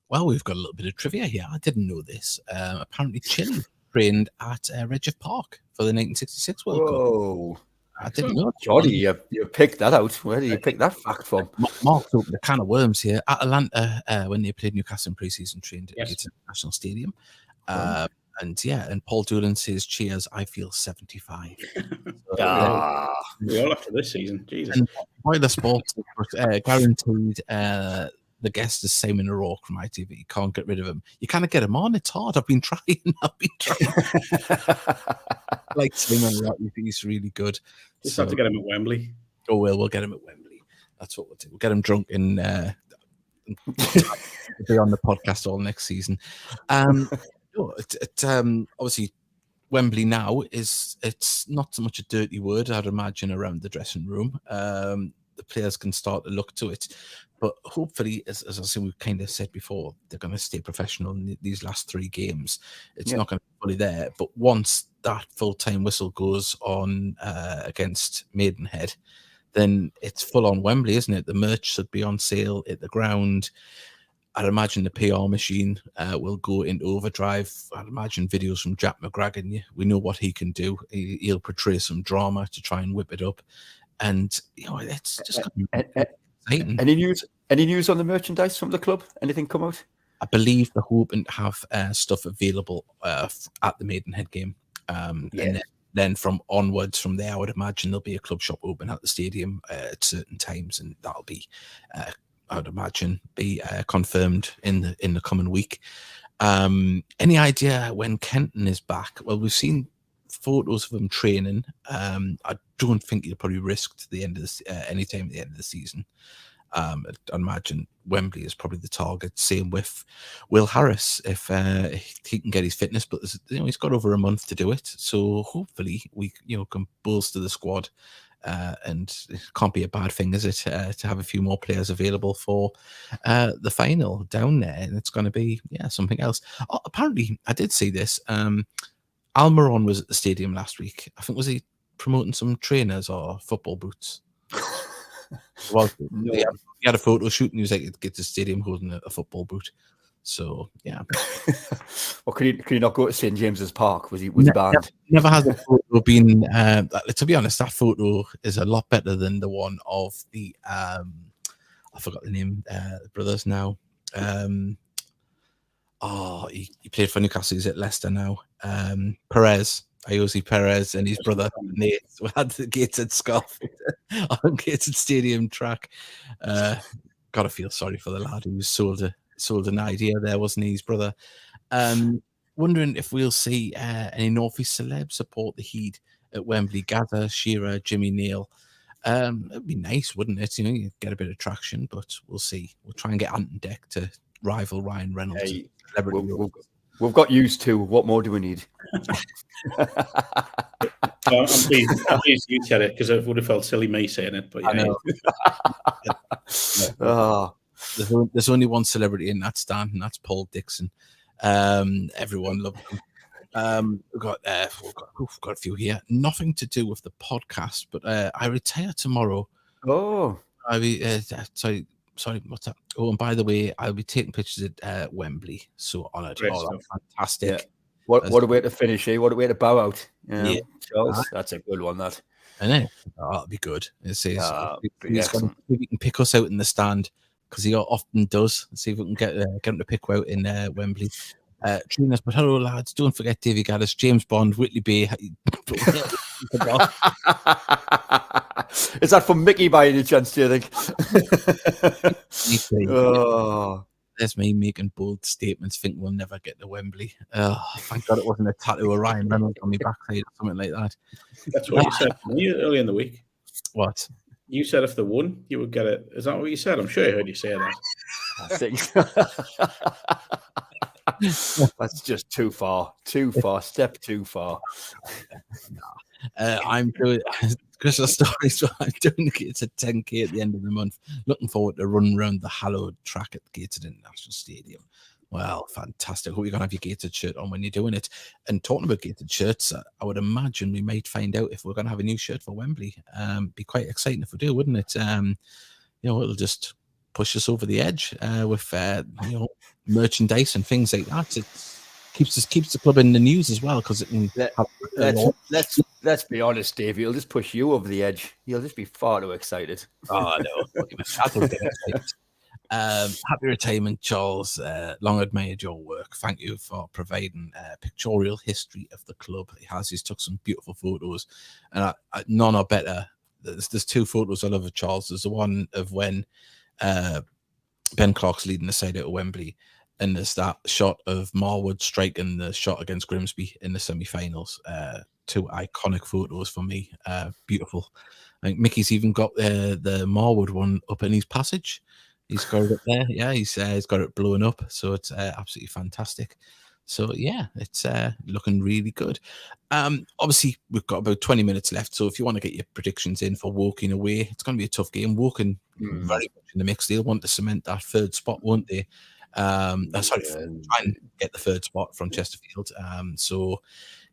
Well, we've got a little bit of trivia here. I didn't know this. Apparently, Chile trained at Regif Park for the 1966 World Cup. I didn't know. Johnny, you picked that out. Where did you pick that fact from? Mark's opened a can of worms here. Atalanta, when they played Newcastle in pre-season, trained at Gateshead National Stadium. And Paul Doolan says, cheers, I feel 75. We all after this season. Jesus. And Boiler Sports guaranteed the guest is Simon O'Rourke from ITV. Can't get rid of him. You kind of get him on. It's hard. I've been trying. Like Simon O'Rourke, he's really good. Just have to get him at Wembley. Oh, we'll get him at Wembley. That's what we'll do. We'll get him drunk and be on the podcast all next season. Obviously, Wembley now it's not so much a dirty word, I'd imagine, around the dressing room. The players can start to look to it, but hopefully, as I say, we've kind of said before, they're going to stay professional in these last 3 games. It's not going to be fully there, but once that full-time whistle goes on against Maidenhead, then it's full on Wembley, isn't it? The merch should be on sale at the ground. I'd imagine the PR machine will go into overdrive. I'd imagine videos from Jack McGragan. We know what he can do. He'll portray some drama to try and whip it up. And, it's just exciting. Any news on the merchandise from the club? Anything come out? I believe they're hoping to have stuff available at the Maidenhead game. And then then from onwards from there, I would imagine there'll be a club shop open at the stadium at certain times, and that'll be, I would imagine, be confirmed in the coming week. Any idea when Kenton is back? Well, we've seen photos of him training. I don't think he'll probably risk to the end of any time at the end of the season. I imagine Wembley is probably the target. Same with Will Harris, if he can get his fitness, but he's got over a month to do it. So hopefully we can bolster the squad, and it can't be a bad thing, is it, to have a few more players available for the final down there, and it's going to be something else. Oh, apparently, I did see this. Almiron was at the stadium last week. I think, was he promoting some trainers or football boots? Well, No. he had a photo shoot and he was like, get to the stadium holding a football boot. So yeah. Well, could he not go to St James's Park? Was he banned? Never has a photo been. To be honest, that photo is a lot better than the one of the I forgot the name. Brothers now. He played for Newcastle. He's at Leicester now. Perez. Ayoze Perez and his brother Nate had the gated scarf on gated stadium track. Gotta feel sorry for the lad who was sold an idea there, wasn't he, his brother? Wondering if we'll see any North East celebs support the Heat at Wembley. Gather, Shearer, Jimmy Neal. It'd be nice, wouldn't it? You get a bit of traction, but we'll see. We'll try and get Ant and Deck to rival Ryan Reynolds. Hey, we've got used to. What more do we need? I'm pleased you said it, because it would have felt silly me saying it. But yeah. I know. There's only one celebrity in that stand, and that's Paul Dixon. Everyone loves him. We've got a few here. Nothing to do with the podcast, but I retire tomorrow. Oh, Sorry, what's that? Oh, and by the way, I'll be taking pictures at Wembley. So honoured. Fantastic. Yeah. What a way to finish, eh? What a way to bow out. Charles, that's a good one, that. I know. That'll be good. It says we can pick us out in the stand, because he often does. Let's see if we can get him to pick out in Wembley. Trinas, but hello, lads. Don't forget Davy Gaddis, James Bond, Whitley Bay. Is that from Mickey by any chance, do you think? There's me making bold statements, think we'll never get to Wembley. Thank God it wasn't a tattoo of Ryan Reynolds on my backside or something like that. That's what you said earlier in the week. What? You said if they won, you would get it. Is that what you said? I'm sure I heard you say that. I think that's just too far. Step too far. I'm doing Christmas stories, so I'm doing it's a 10k at the end of the month. Looking forward to run around the hallowed track at Gated International Stadium. Well, fantastic. Hope you're gonna have your Gated shirt on when you're doing it. And talking about Gated shirts, I would imagine we might find out if we're gonna have a new shirt for Wembley. Be quite exciting if we do, wouldn't it? It'll just push us over the edge with merchandise and things like that. It keeps the club in the news as well, because it can. Let's be honest, Dave. It'll just push you over the edge. You'll just be far too excited. Oh no! I don't get excited. Happy retirement, Charles. Long admired your work. Thank you for providing a pictorial history of the club. He's took some beautiful photos, and none are better. There's two photos I love of Charles. There's the one of when Ben Clark's leading the side out of Wembley, and there's that shot of Marwood striking the shot against Grimsby in the semi-finals. Two iconic photos for me. Beautiful. I think Mickey's even got the Marwood one up in his passage. He's got it up there. Yeah, he's got it blowing up. So it's absolutely fantastic. So yeah, it's looking really good. Obviously, we've got about 20 minutes left. So if you want to get your predictions in for Woking away, it's going to be a tough game. Woking very much in the mix. They'll want to cement that third spot, won't they? Try and get the third spot from Chesterfield. So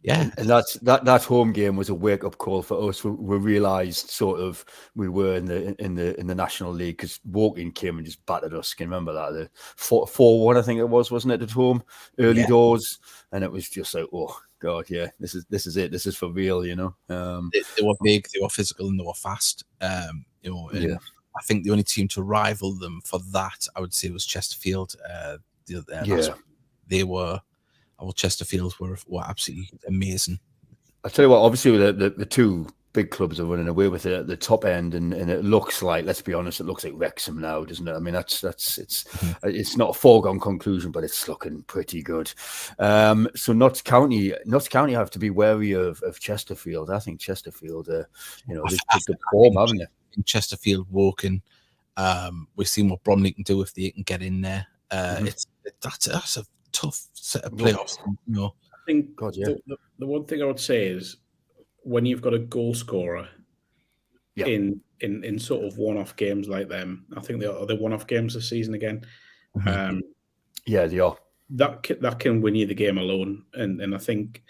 yeah, and that home game was a wake up call for us. We realised sort of we were in the National League, because Woking came and just battered us. Can you remember that? The 4-1, I think it was, wasn't it, at home early doors, and it was just like, oh God, yeah, this is it. This is for real, They were big, they were physical, and they were fast. I think the only team to rival them for that, I would say, was Chesterfield. They were. Chesterfield were absolutely amazing. I tell you what, obviously the two big clubs are running away with it at the top end, and it looks like, let's be honest, it looks like Wrexham now, doesn't it? I mean, it's not a foregone conclusion, but it's looking pretty good. So Notts County have to be wary of Chesterfield. I think Chesterfield, they've picked up form, haven't they? In Chesterfield, Woking, we've seen what Bromley can do if they can get in there. That's a tough set of playoffs. I think the one thing I would say is when you've got a goal scorer in sort of one-off games like them, I think they're one-off games this season again. Yeah, they are. That can win you the game alone, and I think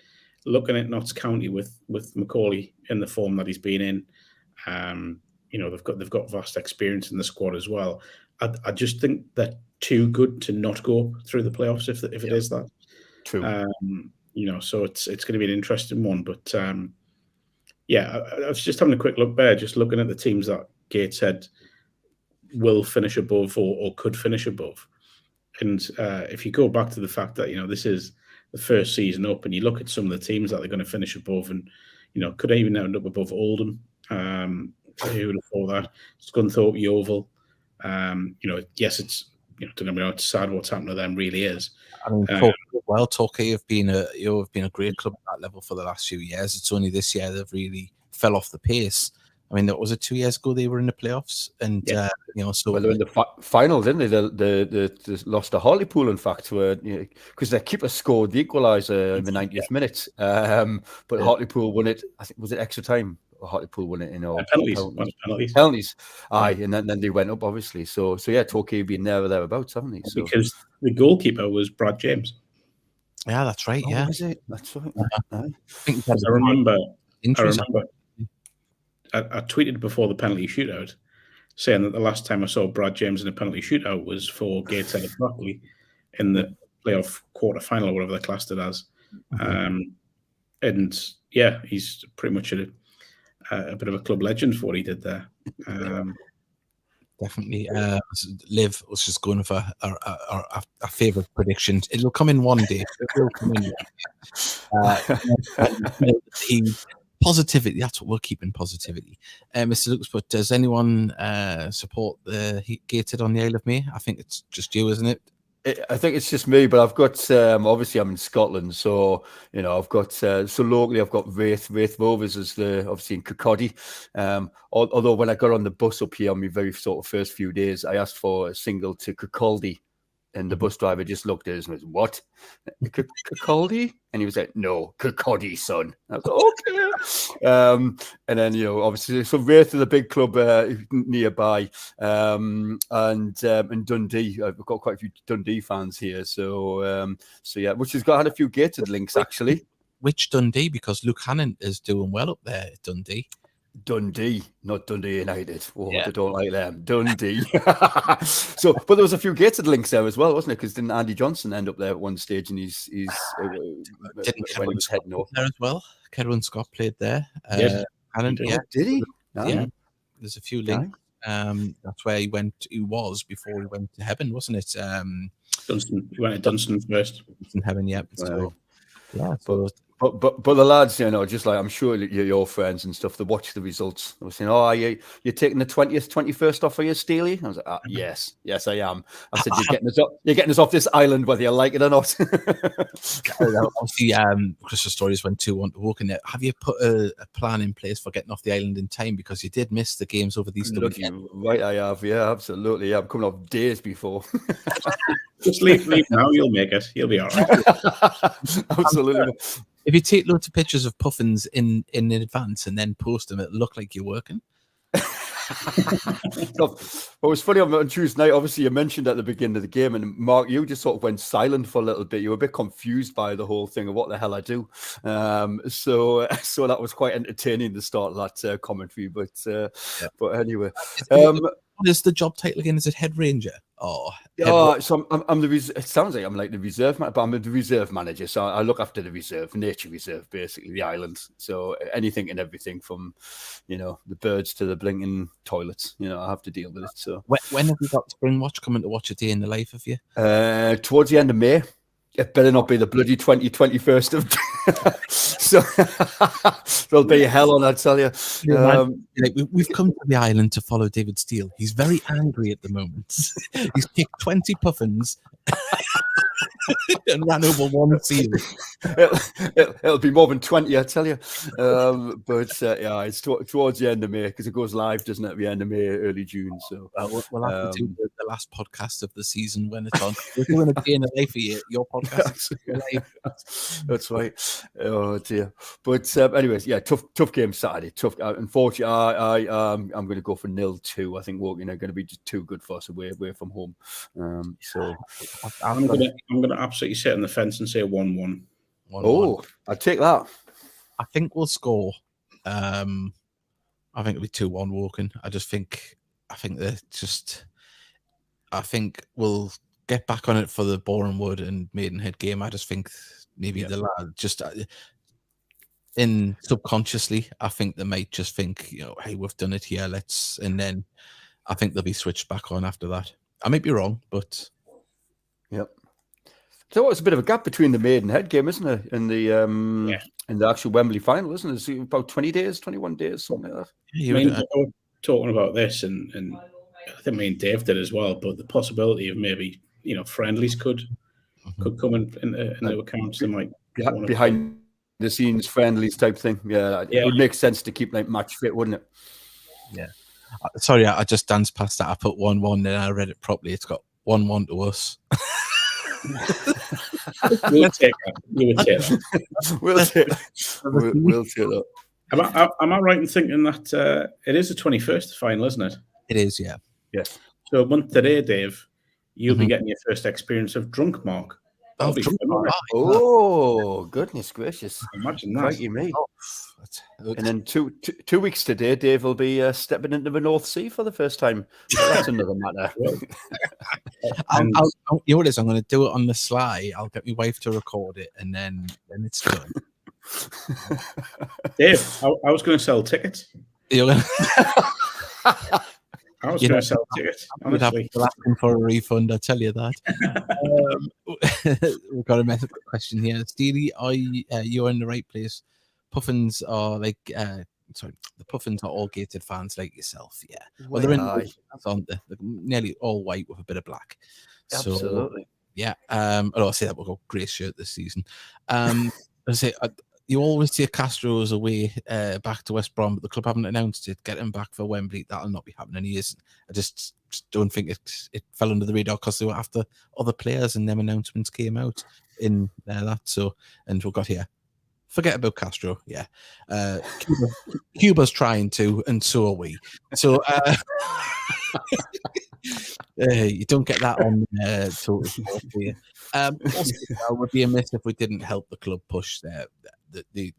looking at Notts County with Macaulay in the form that he's been in, they've got vast experience in the squad as well. I just think they're too good to not go through the playoffs if it is that. True. So it's going to be an interesting one. But I was just having a quick look there, just looking at the teams that Gateshead will finish above or could finish above. And if you go back to the fact that, this is the first season up, and you look at some of the teams that they're going to finish above, and, could even end up above Oldham. Who would have thought that? Scunthorpe, Yeovil. Yes, it's, don't get me wrong, it's sad what's happened to them, really is. I mean, Torquay have been a great club at that level for the last few years. It's only this year they've really fell off the pace. I mean, that was it 2 years ago they were in the playoffs, and so they're in the final, didn't they? They lost to Hartlepool, in fact, because their keeper scored the equaliser in the 90th minute. But Hartlepool won it. I think was it extra time. Hartlepool won it in penalties. Aye, and then they went up, obviously. So Torquay been there or thereabouts, haven't they? So, because the goalkeeper was Brad James. Yeah, that's right. Yeah, is it? That's right. I remember. I tweeted before the penalty shootout, saying that the last time I saw Brad James in a penalty shootout was for Gateshead at Brockley in the playoff quarter final, or whatever they classed it as. And yeah, he's pretty much a bit of a club legend for what he did there. Definitely. Liv was just going for our favourite prediction. It'll come in one day. It will come in one day. Positivity, that's what we're keeping, positivity. Mr. Lucas, but does anyone support the Gateshead on the Isle of May? I think it's just you, isn't it? I think it's just me, but I've got obviously I'm in Scotland, so I've got so locally I've got Wraith Rovers as obviously in Kirkcaldy. Although when I got on the bus up here on my very sort of first few days, I asked for a single to Kirkcaldy, and the bus driver just looked at us and was, "What, Kirkcaldy?" And he was like, "No, Kirkcaldy, son." I was like, "Okay." And then obviously, so Wraith is a big club nearby, and Dundee. I've got quite a few Dundee fans here, so yeah, which has had a few Gateshead links actually. Which Dundee? Because Luke Hannon is doing well up there at Dundee. Dundee, not Dundee United. I don't like them. Dundee. But there was a few Gateshead links there as well, wasn't it? Because didn't Andy Johnson end up there at one stage, and he's didn't when he was heading over there as well? Kedwin Scott played there. Did he? No. Yeah. There's a few links. That's where he was before he went to heaven, wasn't it? Dunstan. He went to Dunstan first. In heaven, yeah. So, yeah. But the lads, just like I'm sure your friends and stuff, they watch the results. They were saying, "Oh, you're taking the 20th, 21st off of you, Steely?" I was like, "Yes, I am." I said, "You're getting us off this island, whether you like it or not." Obviously, Christmas Stories went 2-1 to Woking. Have you put a plan in place for getting off the island in time, because you did miss the games over these weekend? Right, I have. Yeah, absolutely. Yeah, I'm coming off days before. Just leave now. You'll make it. You'll be all right. Absolutely. If you take loads of pictures of puffins in advance and then post them, it'll look like you're working. Well, it was funny on Tuesday night. Obviously, you mentioned at the beginning of the game, and Mark, you just sort of went silent for a little bit. You were a bit confused by the whole thing of what the hell I do. So that was quite entertaining to start that commentary. But anyway, what is the job title again? Is it head ranger? So I'm the. It sounds like I'm like the reserve man, but I'm the reserve manager. So I look after the nature reserve, basically the island. So anything and everything from, the birds to the blinking toilets. I have to deal with it. So when have you got Springwatch coming to watch a day in the life of you? Towards the end of May. It better not be the bloody 21st So there'll be hell on, I tell you. Like, we've come to the island to follow David Steele. He's very angry at the moment. He's kicked 20 puffins and ran over one seal. It'll be more than 20, I tell you. Yeah, it's towards the end of May, because it goes live, doesn't it, at the end of May, early June. So we'll have to do the last podcast of the season when it's on. We're doing a day in the life for your podcast. That's right. Oh dear. But anyways, yeah, tough game Saturday. Tough. Unfortunately, I'm going to go for 0-2. I think Woking are going to be just too good for us away from home. So I'm going to absolutely sit on the fence and say 1-1. Oh, I'd take that. I think we'll score. I think it'll be 2-1 Woking. I think we'll get back on it for the Boreham Wood and Maidenhead game. I just think maybe the lad just in subconsciously, I think they might just think, hey, we've done it here. And then I think they'll be switched back on after that. I might be wrong, but yep. So it's a bit of a gap between the Maidenhead game, isn't it, and the actual Wembley final, isn't it? It's about 20 days, 21 days, something like that. I was talking about this, and I think me and Dave did as well. But the possibility of maybe friendlies could come into account. They might behind the scenes friendlies type thing. Yeah, it would make sense to keep like match fit, wouldn't it? Yeah. Sorry, I just danced past that. I put 1-1, and I read it properly. It's got 1-1 to us. We'll take that. We'll take that. Am I right in thinking that it is the 21st final, isn't it? It is, yeah. Yes. So a month today, Dave, you'll be getting your first experience of Drunk Mark. Oh, goodness gracious! Imagine that. Crikey me. And then two weeks today, Dave will be stepping into the North Sea for the first time. But that's another matter. You know what it is? I'm going to do it on the sly. I'll get my wife to record it, and then it's done. Dave, I was going to sell tickets. I was going to sell tickets. I would have to ask him for a refund, I tell you that. We've got a question here. Steely, you're in the right place. Puffins are like, the Puffins are all gated fans like yourself, yeah. Well, they're aren't they? They're nearly all white with a bit of black. Absolutely. So, yeah. I'll say that we'll go grey shirt this season. I say, you always see Castro's away back to West Brom, but the club haven't announced it. Get him back for Wembley. That'll not be happening. He isn't. I just don't think it fell under the radar because they were after other players, and them announcements came out in that. So, and we've got here. Forget about Castro. Yeah, Cuba's trying to, and so are we. So you don't get that on total sport, do you? Also, it would be amiss if we didn't help the club push the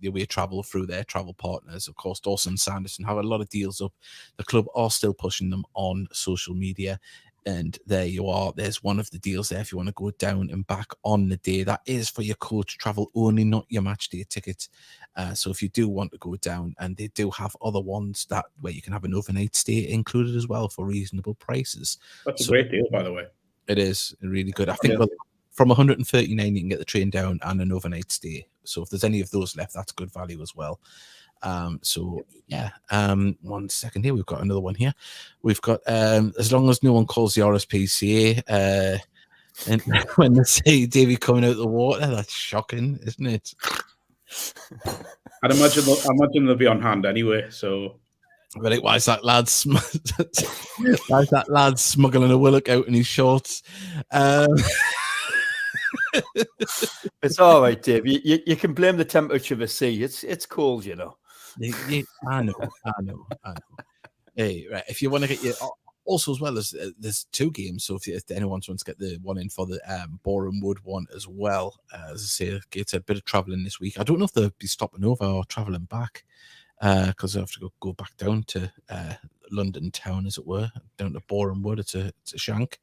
away travel through their travel partners. Of course, Dawson and Sanderson have a lot of deals up. The club are still pushing them on social media. And there you are. There's one of the deals there if you want to go down and back on the day. That is for your coach travel only, not your match day ticket. So if you do want to go down, and they do have other ones where you can have an overnight stay included as well for reasonable prices. That's a great deal, by the way. It is really good. I think from 139 you can get the train down and an overnight stay. So if there's any of those left, that's good value as well. So yeah, 1 second here. We've got another one here. We've got as long as no one calls the RSPCA, and when they say Davey coming out of the water, that's shocking, isn't it? I'd imagine they'll be on hand anyway. So, but why is that lad? Why is that lad smuggling a willock out in his shorts? It's all right, Dave. You can blame the temperature of the sea. It's cold, you know. I know. Hey, right. If you want to get your also as well as there's two games, so if anyone wants to get the one in for the Boreham Wood one as well, as I say, get a bit of travelling this week. I don't know if they'll be stopping over or travelling back because they have to go back down to London town, as it were, down to Boreham Wood. It's a shank.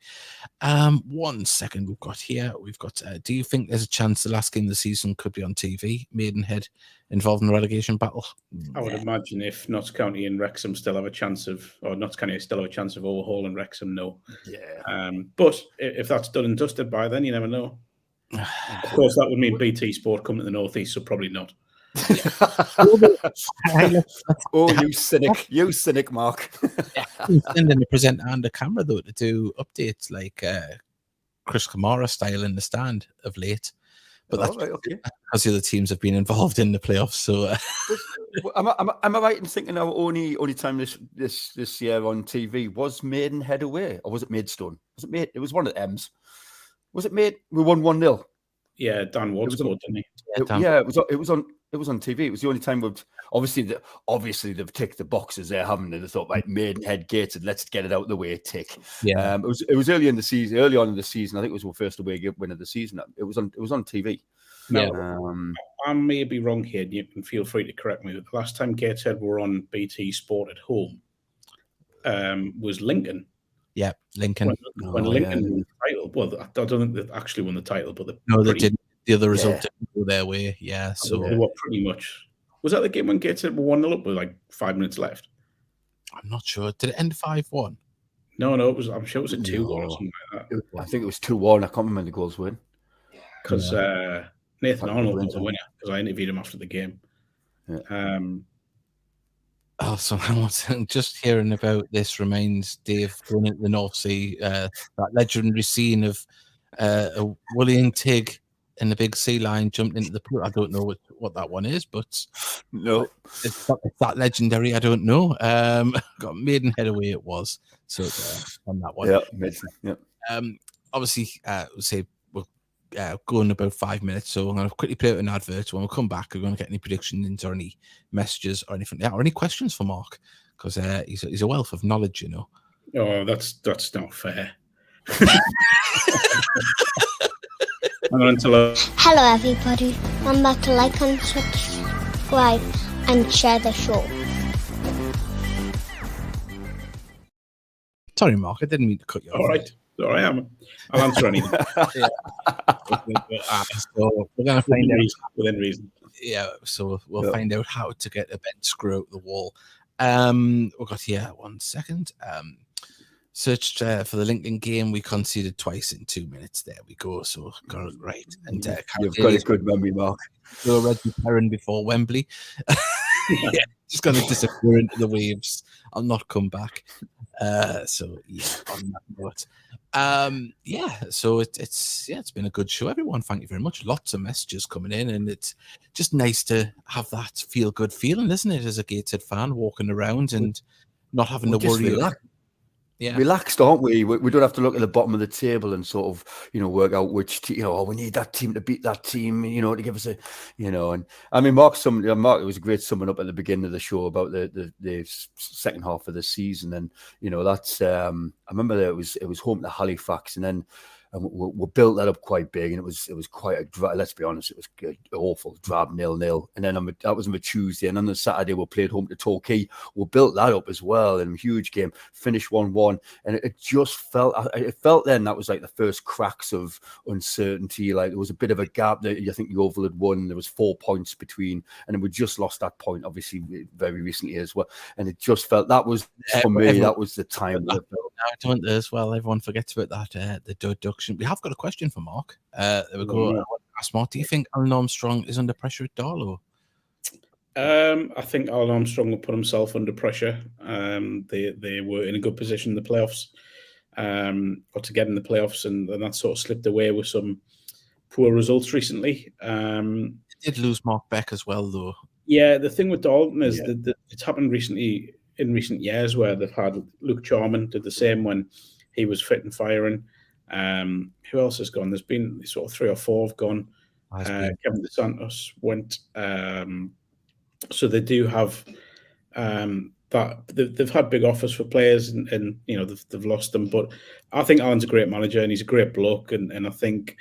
1 second, we've got do you think there's a chance the last game of the season could be on TV, Maidenhead, involved in the relegation battle? I would imagine if Notts County and Wrexham still have a chance of overhauling Wrexham, no. Yeah. But if that's done and dusted by then, you never know. Of course, that would mean BT Sport coming to the Northeast, so probably not. Oh, you cynic, Mark. Sending a presenter and a camera though to do updates like Chris Kamara style in the stand of late, but that's right, okay. because the other teams have been involved in the playoffs. So, am I right in thinking our only time this year on TV was Maidenhead away, or was it Maidstone? Was it Maid? It was one of the M's. Was it Maid? We won 1-0. Yeah, Dan Ward scored, didn't he? It was on TV. It was the only time we've obviously they've ticked the boxes there, haven't they? They thought, right, Maidenhead gated, let's get it out of the way, tick. Yeah. It was early on in the season. I think it was our first away win of the season. It was on TV. No, I may be wrong here. You can feel free to correct me. The last time Gateshead were on BT Sport at home was Lincoln. Yeah, Lincoln. When Lincoln won the title. Well, I don't think they actually won the title, but they didn't. The other result didn't go their way. Yeah, so they were pretty much. Was that the game when Gateshead were 1-0 up with like 5 minutes left? I'm not sure. Did it end 5-1? No, it was. I'm sure it was a 2-1 or something like that. I think it was 2-1. I can't remember the goals win because Nathan Arnold was the winner because I interviewed him after the game. Yeah. So just hearing about this reminds Dave going into the North Sea, that legendary scene of a William Tig in the big sea line jumped into the pool. I don't know what that one is, but no, it's that legendary. I don't know. Got Maidenhead away. It was so on that one. Yeah. Obviously, say we're going about 5 minutes, so I'm going to quickly play out an advert. When we come back, we're going to get any predictions or any messages or anything, or any questions for Mark, because he's a wealth of knowledge, you know. Oh, that's not fair. Hello everybody, remember to like and subscribe and share the show. Sorry Mark, I didn't mean to cut you off. All right, I am. I'll answer anything. So we're going to find out within reason. Yeah, so we'll find out how to get a bent screw out the wall. We've got here 1 second. Searched for the Lincoln game. We conceded twice in 2 minutes. There we go. So got it right. And you've got a good memory, Mark. So Reggie Perrin before Wembley. Yeah, just going to disappear into the waves. I'll not come back. So yeah, on that note. So it's been a good show, everyone. Thank you very much. Lots of messages coming in, and it's just nice to have that feel good feeling, isn't it, as a Gateshead fan walking around and not having to worry. Relaxed, aren't we? We don't have to look at the bottom of the table and sort of, work out which team, we need that team to beat that team, to give us a, and I mean, Mark, it was a great summing up at the beginning of the show about the second half of the season. And, that's, I remember that it was home to Halifax, and then we built that up quite big, and it was quite a, let's be honest, it was awful, drab 0-0. And then that was on a Tuesday, and on the Saturday we played home to Torquay. We built that up as well, and a huge game, finished 1-1, and it just felt then that was like the first cracks of uncertainty. Like there was a bit of a gap that I think Yeovil had won. There was 4 points between, and then we just lost that point, obviously, very recently as well. And it just felt that was for me. That was the time. Don't as well. Everyone forgets about that. The deduction. We have got a question for Mark. There we go. Ask Mark, do you think Alan Armstrong is under pressure at Darlow? I think Alan Armstrong will put himself under pressure. They were in a good position in the playoffs, or to get in the playoffs, and that sort of slipped away with some poor results recently. They did lose Mark Beck as well, though. Yeah, the thing with Dalton is that it's happened recently in recent years where they've had Luke Charman did the same when he was fit and firing. Who else has gone? There's been sort of 3 or 4 have gone. Kevin DeSantos went. So they do have that. They've had big offers for players, and they've lost them. But I think Alan's a great manager, and he's a great bloke, and I think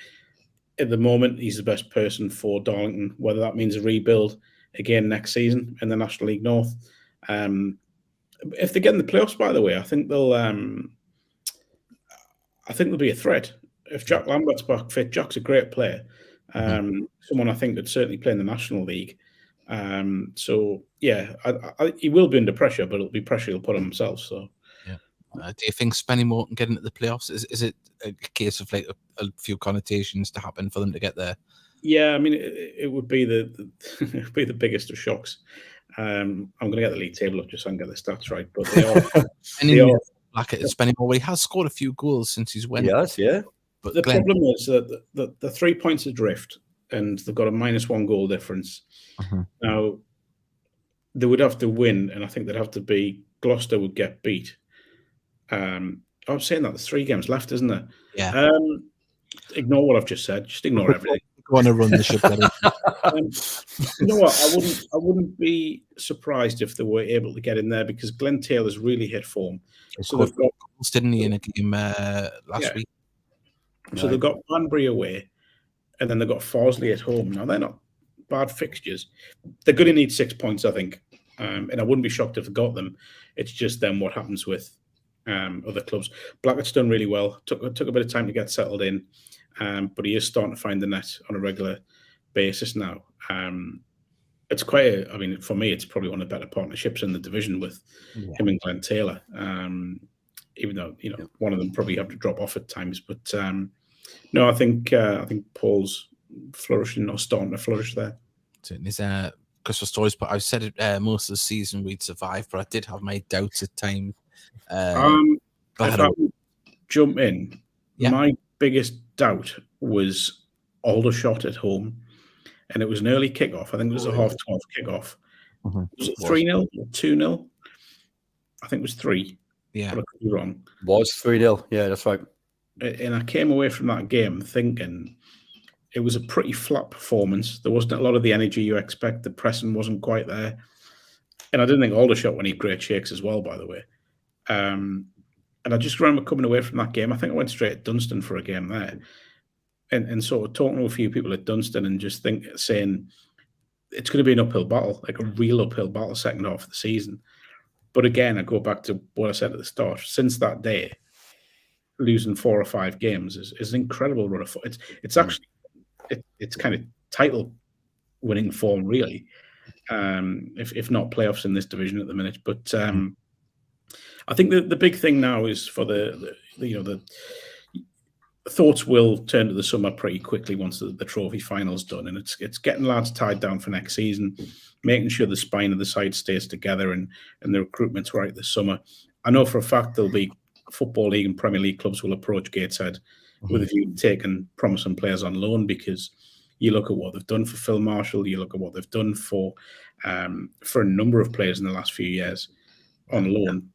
at the moment he's the best person for Darlington. Whether that means a rebuild again next season in the National League North. If they get in the playoffs, by the way, I think they'll be a threat. If Jack Lambert's back fit, Jack's a great player. Someone I think could certainly play in the National League. So yeah, he will be under pressure, but it'll be pressure he'll put on himself. So yeah. Do you think Spenny Moore can get into the playoffs? Is it a case of like a few connotations to happen for them to get there? Yeah, I mean, it would be the it would be the biggest of shocks. I'm going to get the league table up just so I can get the stats right, but they are. They are Blackett is spending more. He has scored a few goals since he's went. Yes, yeah. But the problem is that the 3 points adrift, and they've got a -1 goal difference. Now, they would have to win, and I think they'd have to be Gloucester would get beat. I was saying that there's 3 games left, isn't there? Yeah. Ignore what I've just said. Just ignore everything. Go on and run the ship. You know what? I wouldn't be surprised if they were able to get in there because Glenn Taylor's really hit form. So they've got goals, didn't he, in a game last week? So they've got Banbury away, and then they've got Farsley at home. Now they're not bad fixtures. They're going to need 6 points, I think, and I wouldn't be shocked if they got them. It's just then what happens with other clubs. Blackett's done really well. Took a bit of time to get settled in, but he is starting to find the net on a regular basis now. It's quite I mean, for me, it's probably one of the better partnerships in the division with him and Glenn Taylor. Even though one of them probably have to drop off at times, but no, I think Paul's flourishing or starting to flourish there. There's Christopher Stories, but I've said it most of the season we'd survive, but I did have my doubts at times. If I would jump in, my biggest doubt was Aldershot at home, and it was an early kickoff. I think it was a 12:30 kickoff. Was it 3-0 or 2-0? I think it was 3. Yeah, but I could be wrong. Was 3-0. Yeah, that's right. And I came away from that game thinking it was a pretty flat performance. There wasn't a lot of the energy you expect. The pressing wasn't quite there. And I didn't think Aldershot when he great shakes as well, by the way. And I just remember coming away from that game. I think I went straight to Dunstan for a game there. And sort of talking to a few people at Dunstan and just saying it's going to be an uphill battle, like a real uphill battle second half of the season. But again, I go back to what I said at the start. Since that day, losing 4 or 5 games is an incredible run of. It's actually it's kind of title winning form, really. If not playoffs in this division at the minute, but I think the big thing now is for the thoughts will turn to the summer pretty quickly once the trophy final's done, and it's getting lads tied down for next season, making sure the spine of the side stays together and the recruitment's right this summer. I know for a fact there'll be Football League and Premier League clubs will approach Gateshead with a view to taking promising players on loan, because you look at what they've done for Phil Marshall, you look at what they've done for a number of players in the last few years on loan.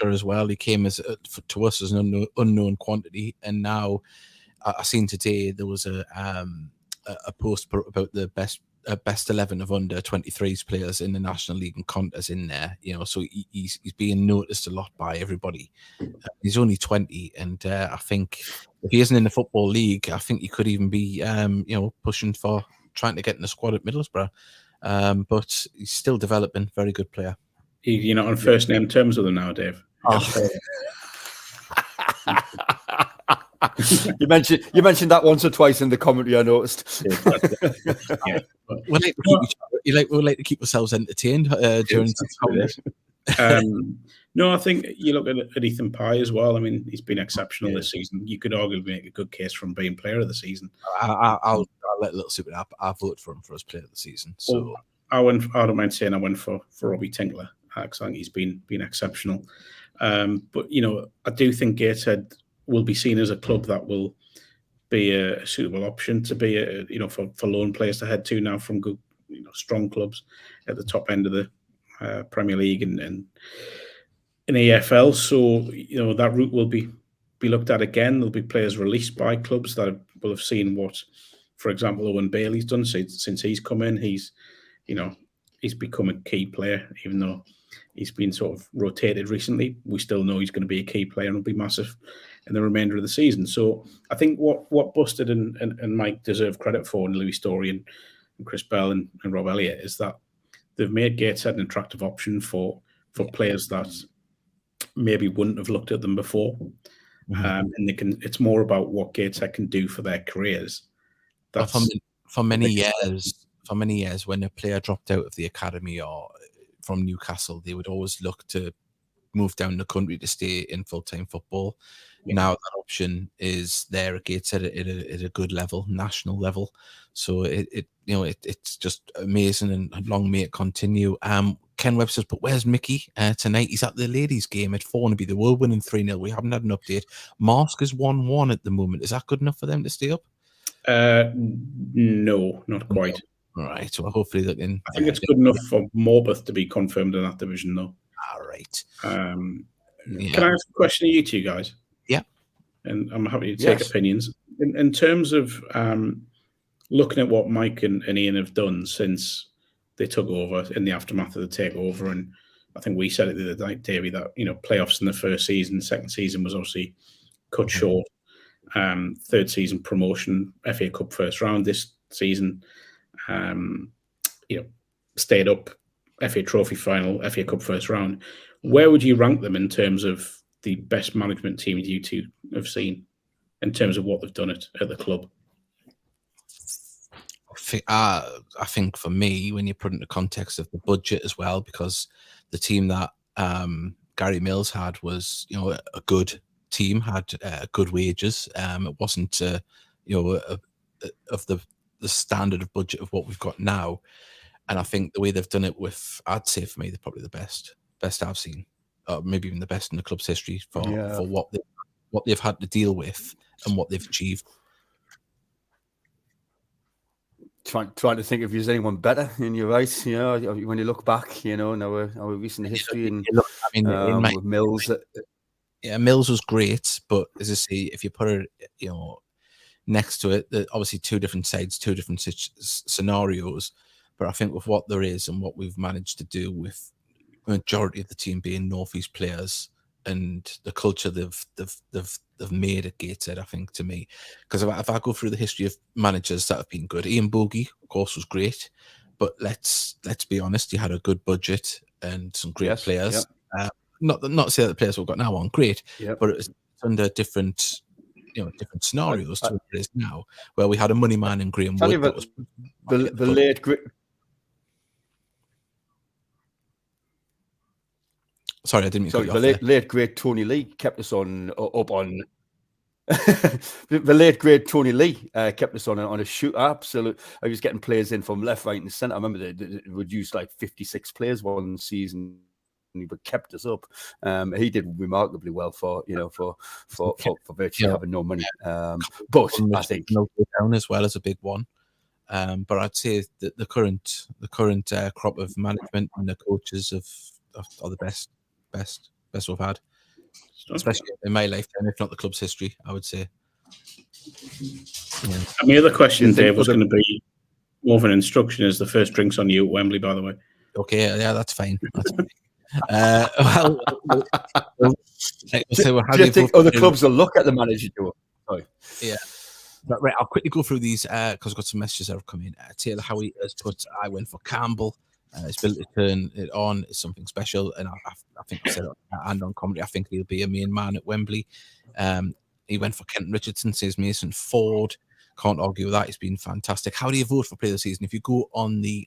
As well, he came to us as an unknown quantity, and now I seen today there was a post about the best 11 of under 23s players in the National League, and Conta's in there. So he's being noticed a lot by everybody. He's only 20, and I think if he isn't in the Football League, I think he could even be pushing for trying to get in the squad at Middlesbrough. But he's still developing. Very good player. You're not on first name terms with him now, Dave. You mentioned that once or twice in the commentary, I noticed. Yeah. We like to keep ourselves entertained during this. No, I think you look at Ethan Pye as well. I mean, he's been exceptional this season. You could arguably make a good case for him being player of the season. I'll let Little Super. I vote for him for his player of the season. So I don't mind saying I went for Robbie Tinkler, because I think he's been exceptional. But I do think Gateshead will be seen as a club that will be a suitable option to be for loan players to head to now from good, strong clubs at the top end of the Premier League and in AFL. So that route will be looked at again. There'll be players released by clubs that will have seen what, for example, Owen Bailey's done since he's come in. He's become a key player, even though he's been sort of rotated recently. We still know he's going to be a key player and will be massive in the remainder of the season. So I think what Busted and Mike deserve credit for, and Louis Story and Chris Bell and Rob Elliott, is that they've made Gateshead an attractive option for players that maybe wouldn't have looked at them before. And it's more about what Gateshead can do for their careers. For many years, when a player dropped out of the academy or from Newcastle, they would always look to moved down the country to stay in full-time football. Yeah. Now that option is there at Gateshead at a good level, national level. So it's just amazing, and long may it continue. Ken Webster's put, where's Mickey tonight? He's at the ladies' game at Thornaby. They were winning 3-0. We haven't had an update. Marsk is 1-1 at the moment. Is that good enough for them to stay up? No, not quite. All right. So hopefully they can. I think it's good enough for Morpeth to be confirmed in that division, though. All right. Can I ask a question to you two guys? Yeah. And I'm happy to take opinions. In terms of looking at what Mike and Ian have done since they took over in the aftermath of the takeover, and I think we said it the other night, Davey, that playoffs in the first season, second season was obviously cut short. Third season promotion, FA Cup first round this season. Stayed up, FA Trophy final, FA Cup first round. Where would you rank them in terms of the best management team you two have seen in terms of what they've done at the club? I think for me, when you put it in the context of the budget as well, because the team that Gary Mills had was, a good team, had good wages. It wasn't, of the standard of budget of what we've got now. And I think the way they've done it with, I'd say for me, they're probably the best I've seen, maybe even the best in the club's history for what they've had to deal with and what they've achieved. Trying to think if there's anyone better in your eyes, when you look back, in our recent history, and with Mills. Mills was great, but as I say, if you put it, next to it, obviously two different sides, two different scenarios. But I think with what there is and what we've managed to do with the majority of the team being Northeast players and the culture they've made at Gateshead, I think, to me, because if I go through the history of managers that have been good, Ian Bogie, of course, was great, but let's be honest, he had a good budget and some great players. Yep. Not to say that the players we've got now aren't great, but it's under different scenarios to what it is now, where we had a money man in Graham Wood. The late great. Sorry, I didn't mean to cut you off there. Late great Tony Lee kept us on up on. The late great Tony Lee kept us on a shoot. Absolute. I was getting players in from left, right, and centre. I remember they would use like 56 players one season. But kept us up. He did remarkably well for virtually having no money. But I think down as well as a big one. But I'd say that the current crop of management and the coaches are the best we've had, especially in my lifetime, if not the club's history, I would say. Yeah. And the other question, Dave, was going to be more of an instruction. Is the first drinks on you at Wembley, by the way? Okay, yeah, that's fine. That's fine. Do you think other clubs will look at the manager? Sorry. Yeah. But, right, I'll quickly go through these because I've got some messages that have come in. Taylor Howie has put, I went for Campbell. His ability to turn it on is something special. And I think I said it and on comedy, I think he'll be a main man at Wembley. He went for Kenton Richardson, says Mason Ford. Can't argue with that. He's been fantastic. How do you vote for player of the season? If you go on the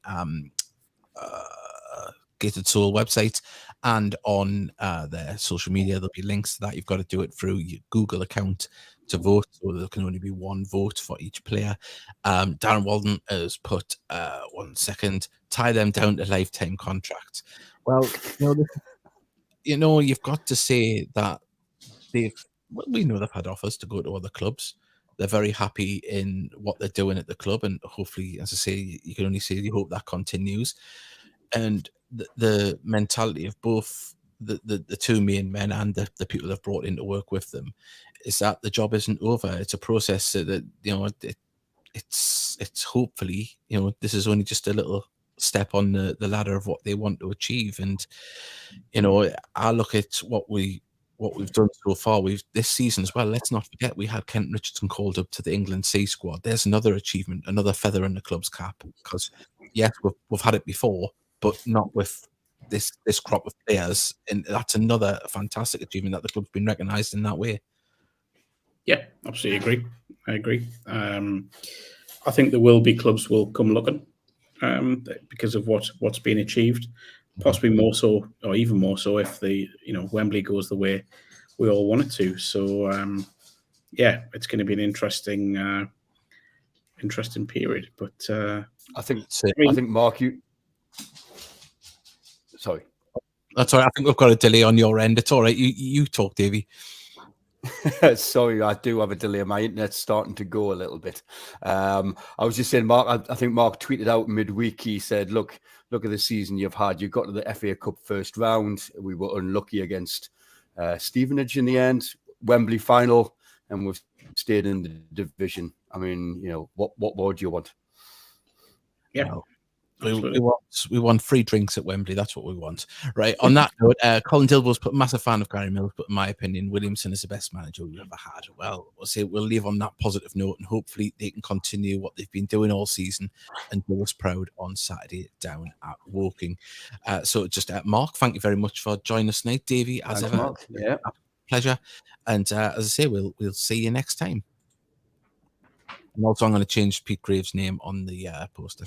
Gated Soul website and on their social media, there'll be links to that. You've got to do it through your Google account to vote, so there can only be one vote for each player. Darren Walden has put 1 second, tie them down to lifetime contracts. Well, you've got to say that we know they've had offers to go to other clubs. They're very happy in what they're doing at the club, and hopefully, as I say, you can only say you hope that continues. And the mentality of both the two main men and the people they've brought in to work with them is that the job isn't over. It's a process that it's hopefully, this is only just a little step on the ladder of what they want to achieve. And I look at what we've done so far. This season as well, let's not forget we had Kent Richardson called up to the England C squad. There's another achievement, another feather in the club's cap, because yes, we've had it before, but not with this crop of players, and that's another fantastic achievement that the club's been recognised in that way. Yeah, absolutely I agree. I think there will be clubs will come looking because of what's been achieved. possibly more so, or even more so, if Wembley goes the way we all want it to. So yeah, it's going to be an interesting period. But I think Mark, sorry. That's all right. I think we've got a delay on your end. It's all right. You talk, Davey. Sorry, I do have a delay. My internet's starting to go a little bit. I was just saying, Mark, I think Mark tweeted out midweek. He said, look at the season you've had. You got to the FA Cup first round. We were unlucky against Stevenage in the end, Wembley final, and we've stayed in the division. I mean, what more do you want? Yeah. No. We want free drinks at Wembley. That's what we want. Right. On that note, Colin Dilbo's a massive fan of Gary Mills, but in my opinion, Williamson is the best manager we've ever had. Well, we'll leave on that positive note, and hopefully they can continue what they've been doing all season and do us proud on Saturday down at Woking. So just Mark, thank you very much for joining us tonight. Davey, as ever, Mark. Yeah, pleasure. And as I say, we'll see you next time. And also, I'm going to change Pete Graves' name on the poster.